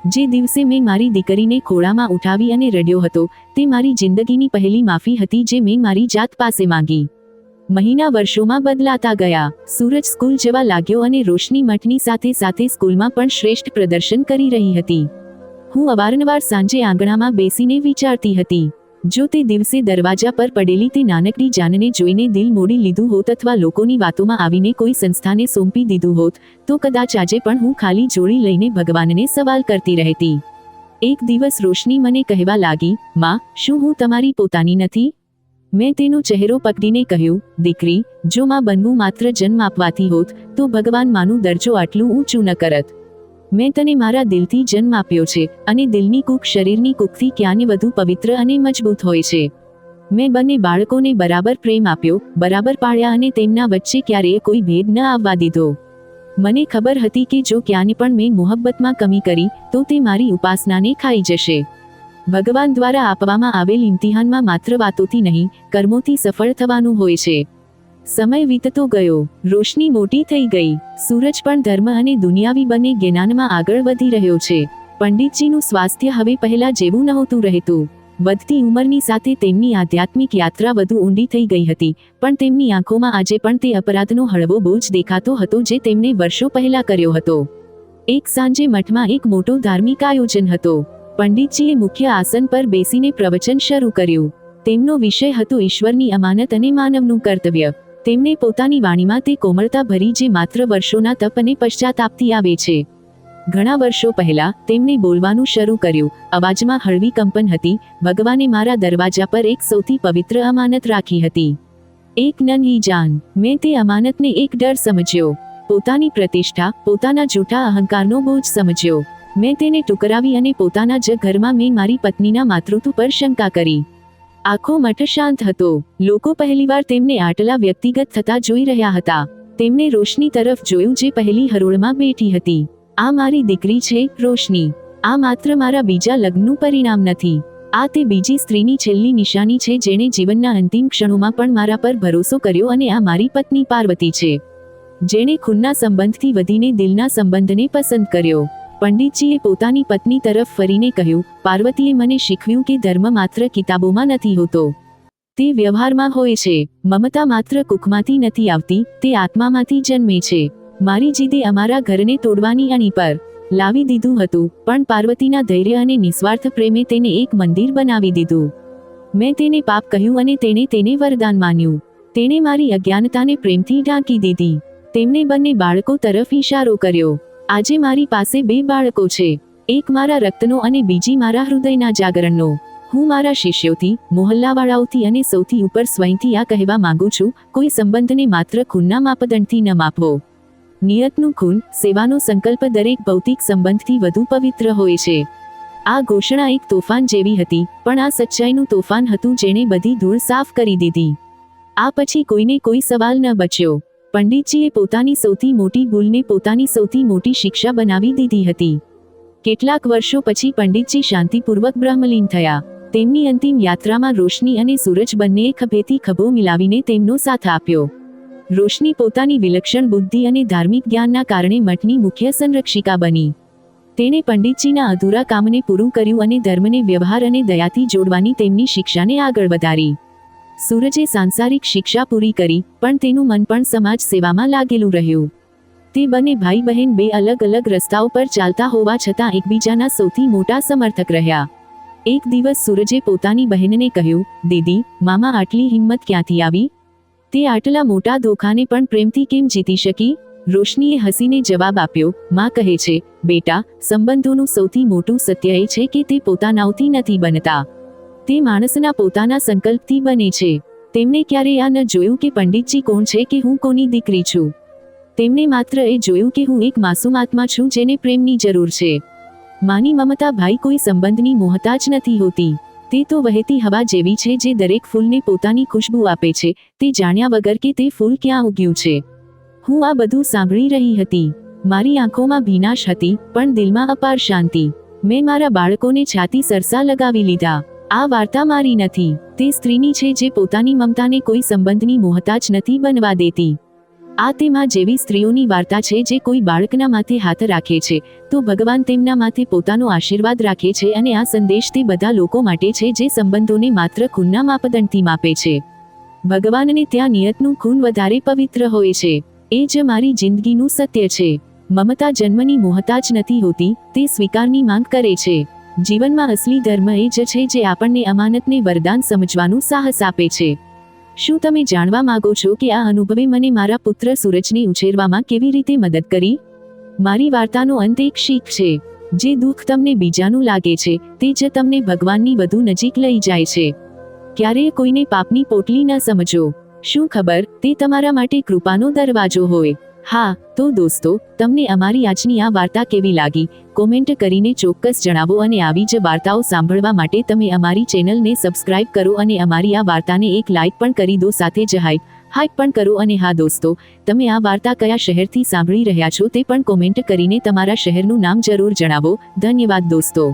જે દિવસે મેં મારી દીકરીને ખોળામાં ઉઠાવી અને રડ્યો હતો, તે મારી જિંદગીની પહેલી માફી હતી જે મેં મારી જાત પાસે માંગી. મહિના વર્ષોમાં બદલાતા ગયા. સૂરજ સ્કૂલ જવા લાગ્યો અને રોશની મઠની સાથે સાથે સ્કૂલમાં પણ શ્રેષ્ઠ પ્રદર્શન કરી રહી હતી. હું અવારનવાર સાંજે આંગણામાં બેસીને વિચારતી હતી, જો તે દિવસે દરવાજા પર પડેલી તે નાનકડી જાનને જોઈને દિલ મોડી લીધું હોત અથવા લોકોની વાતોમાં આવીને કોઈ સંસ્થાને સોંપી દીધું હોત, તો કદાચ આજે પણ હું ખાલી જોડી લઈને ભગવાનને સવાલ કરતી રહેતી. એક દિવસ રોશની મને કહેવા લાગી, માં, શું હું તમારી પોતાની નથી? મેં તેનો ચહેરો પકડીને કહ્યું, દીકરી, જો માં બનવું માત્ર જન્મ આપવાથી હોત, તો ભગવાન માનું દરજ્જો આટલું ઊંચું ન કરત. મેં તને મારા દિલથી જન્મ આપ્યો છે, અને દિલની કૂખ શરીરની કૂખથી ક્યાંય વધુ પવિત્ર અને મજબૂત હોય છે. મેં બંને બાળકોને બરાબર પ્રેમ આપ્યો, બરાબર પાળ્યા અને તેમના વચ્ચે ક્યારેય કોઈ ભેદ ન આવવા દીધો. મને ખબર હતી કે જો ક્યાંય પણ મેં મોહબ્બતમાં કમી કરી, તો તે મારી ઉપાસનાને ખાઈ જશે. ભગવાન દ્વારા આપવામાં આવેલ ઇમ્તિહાનમાં માત્ર વાતોથી નહીં, કર્મોથી સફળ થવાનું હોય છે. સમય વીતતો ગયો. રોશની મોટી થઈ ગઈ. સૂરજ પણ ધર્મ અને દુનિયાવી બંને જ્ઞાનમાં આગળ વધી રહ્યો છે. પંડિતજીનું સ્વાસ્થ્ય હવે પહેલા જેવું નહોતું રહેતું. વધતી ઉંમરની સાથે તેમની આધ્યાત્મિક યાત્રા વધુ ઊંડી થઈ ગઈ હતી, પણ તેમની આંખોમાં આજે પણ તે અપરાધનો હળવો બોજ દેખાતો હતો જે તેમણે વર્ષો પહેલા કર્યો હતો. એક સાંજે મઠમાં એક મોટો ધાર્મિક આયોજન હતો. પંડિતજીએ મુખ્ય આસન પર બેસીને પ્રવચન શરૂ કર્યું. તેમનો વિષય હતો ઈશ્વરની અમાનત અને માનવનું કર્તવ્ય. તેમણે પોતાની વાણીમાં તે કોમળતા ભરી જે માત્ર વર્ષોના તપ અને પશ્ચાતાપથી આવે છે. ઘણા વર્ષો પહેલા તેમણે બોલવાનું શરૂ કર્યું. અવાજમાં હળવી કંપન હતી. ભગવાને મારા દરવાજા પર એક સૌથી પવિત્ર અમાનત રાખી હતી. એક નન્હી જાન. મેં તે અમાનતને એક ડર સમજ્યો. પોતાની પ્રતિષ્ઠા, પોતાના જૂઠા અહંકારનો બોજ સમજ્યો. મેં તેને ટુકરાવી અને પોતાના જ ઘરમાં મેં મારી પત્નીના માતૃત્વ પર શંકા કરી. આખો મઠ શાંત હતો. લોકો પહેલીવાર તેમને આટલા વ્યક્તિગત થતા જોઈ રહ્યા હતા. તેમણે રોશની તરફ જોયું જે પહેલી હરોળમાં બેઠી હતી. આ મારી દીકરી છે, રોશની. આ માત્ર મારા બીજા લગ્નનું પરિણામ નથી. આ તે બીજી સ્ત્રીની છેલ્લી નિશાની છે જેણે જીવનના અંતિમ ક્ષણોમાં પણ મારા પર ભરોસો કર્યો, અને આ મારી પત્ની પાર્વતી છે, જેણે ખૂનના સંબંધથી વધીને દિલના સંબંધને પસંદ કર્યો. પંડિતજીએ પોતાની પત્ની તરફ ફરીને કહ્યું, પાર્વતીએ મને શીખવ્યું કે ધર્મ માત્ર કિતાબોમાં નથી હોતો, તે વ્યવહારમાં હોય છે. મમતા માત્ર કુખમાંથી નથી આવતી, તે આત્મામાંથી જન્મે છે. મારી જીદે અમારા ઘરને તોડવાની અણી પર લાવી દીધું હતું, પણ પાર્વતીના ધૈર્ય અને નિસ્વાર્થ પ્રેમે તેને એક મંદિર બનાવી દીધું. મેં તેને પાપ કહ્યું અને તેણે તેને વરદાન માન્યું. તેણે મારી અજ્ઞાનતાને પ્રેમથી ઢાંકી દીધી. તેમને બંને બાળકો તરફ ઈશારો કર્યો. આજે મારી પાસે 2 બાળકો છે, એક મારા રક્તનો અને બીજી મારા હૃદયના જાગરણનો. હું મારા શિષ્યોથી, મોહલ્લાવાળાઓથી અને સૌથી ઉપર સ્વયંથી આ કહેવા માંગુ છું, કોઈ સંબંધને માત્ર ખૂનના માપદંડથી ન માપવો. નિયતનું ખૂન, સેવાનો સંકલ્પ દરેક ભૌતિક સંબંધથી વધુ પવિત્ર હોય છે. આ ઘોષણા એક તોફાન જેવી હતી, પણ આ સચ્ચાઈનું તોફાન હતું જેણે બધી ધૂળ સાફ કરી દીધી. આ પછી કોઈને કોઈ સવાલ ન બચ્યો. પંડિતજીએ પોતાની સૌથી મોટી ભૂલને પોતાની સૌથી મોટી શિક્ષા બનાવી દીધી હતી. કેટલાક વર્ષો પછી પંડિતજી શાંતિપૂર્વક બ્રહ્મલીન થયા. તેમની અંતિમ યાત્રામાં રોશની અને સૂરજ બંનેએ ખભેથી ખભો મિલાવીને તેમનો સાથ આપ્યો. રોશની પોતાની વિલક્ષણ બુદ્ધિ અને ધાર્મિક જ્ઞાનના કારણે મઠની મુખ્ય સંરક્ષિકા બની. તેણે પંડિતજીના અધૂરા કામને પૂરું કર્યું અને ધર્મને વ્યવહાર અને દયાથી જોડવાની તેમની શિક્ષાને આગળ વધારી. સૂરજે સાંસારિક શિક્ષા પૂરી કરી, પણ તેનું મન પણ સમાજ સેવામાં લાગેલું રહ્યું. તે બંને ભાઈ બહેન 2 અલગ અલગ રસ્તાઓ પર ચાલતા હોવા છતાં એકબીજાના સૌથી મોટા સમર્થક રહ્યા. એક દિવસ સૂરજે પોતાની બહેનને કહ્યું, દીદી, મામા આટલી હિંમત ક્યાંથી આવી? તે આટલા મોટા ધોખાને પણ પ્રેમથી કેમ જીતી શકી? રોશનીએ હસીને જવાબ આપ્યો, માં કહે છે, બેટા, સંબંધોનું સૌથી મોટું સત્ય એ છે કે તે પોતાનાઓથી નથી બનતા. તે માણસના પોતાના સંકલ્પથી બને છે. તેમણે ક્યારેય આ ન જોયું કે પંડિતજી કોણ છે કે હું કોની દીકરી છું. તેમણે માત્ર એ જોયું કે હું એક માસૂમ આત્મા છું જેને પ્રેમની જરૂર છે. માની મમતા ભાઈ કોઈ સંબંધની મોહતાજ નથી હોતી. તે તો વહેતી હવા જેવી છે જે દરેક ફૂલને પોતાની ખુશ્બુ આપે છે, તે જાણ્યા વગર કે તે ફૂલ ક્યાં ઉગ્યું છે. હું આ બધું સાંભળી રહી હતી. મારી આંખોમાં ભીનાશ હતી, પણ દિલમાં અપાર શાંતિ. મેં મારા બાળકોને છાતી સરસા લગાવી લીધા. આ વાર્તા મારી નથી. તે સ્ત્રીની છે જે પોતાની મમતાને કોઈ સંબંધની મોહતાજ નથી બનવા દેતી. આ તે માં જેવી સ્ત્રીઓની વાર્તા છે જે કોઈ બાળકના માથે હાથ રાખે છે તો ભગવાન તેમના માથે પોતાનો આશીર્વાદ રાખે છે, અને આ સંદેશ તે બધા લોકો માટે છે જે સંબંધોને માત્ર ખૂનના માપદંડથી માપે છે. ભગવાનને ત્યાં નિયતનું ખૂન વધારે પવિત્ર હોય છે. એ જ મારી જિંદગીનું સત્ય છે. મમતા જન્મની મોહતાજ નથી હોતી, તે સ્વીકારની માંગ કરે છે. જીવનમાં અસલી ધર્મ એ જ છે જે આપણને અમાનતને વરદાન સમજવાનું સાહસ આપે છે. શું તમે જાણવા માંગો છો કે આ અનુભવે મને મારા પુત્ર સૂરજને ઉછેરવામાં કેવી રીતે મદદ કરી? મારી વાર્તાનો અંત એક શીખ છે. જે દુઃખ તમને બીજાનું લાગે છે, તે જ તમને ભગવાનની વધુ નજીક લઈ જાય છે. ક્યારેય કોઈને પાપની પોટલી ન સમજો. શું ખબર, તે તમારા માટે કૃપાનો દરવાજો હોય. હા, તો દોસ્તો, તમને અમારી આજની આ વાર્તા કેવી લાગી? કોમેન્ટ કરીને ચોક્કસ જણાવો, અને આવી જ વાર્તાઓ સાંભળવા માટે તમે અમારી ચેનલને સબસ્ક્રાઇબ કરો અને અમારી આ વાર્તાને એક લાઇક પણ કરી દો, સાથે જ હાઇપ પણ કરો. અને હા દોસ્તો, તમે આ વાર્તા કયા શહેરથી સાંભળી રહ્યા છો તે પણ કોમેન્ટ કરીને તમારા શહેરનું નામ જરૂર જણાવો. ધન્યવાદ દોસ્તો.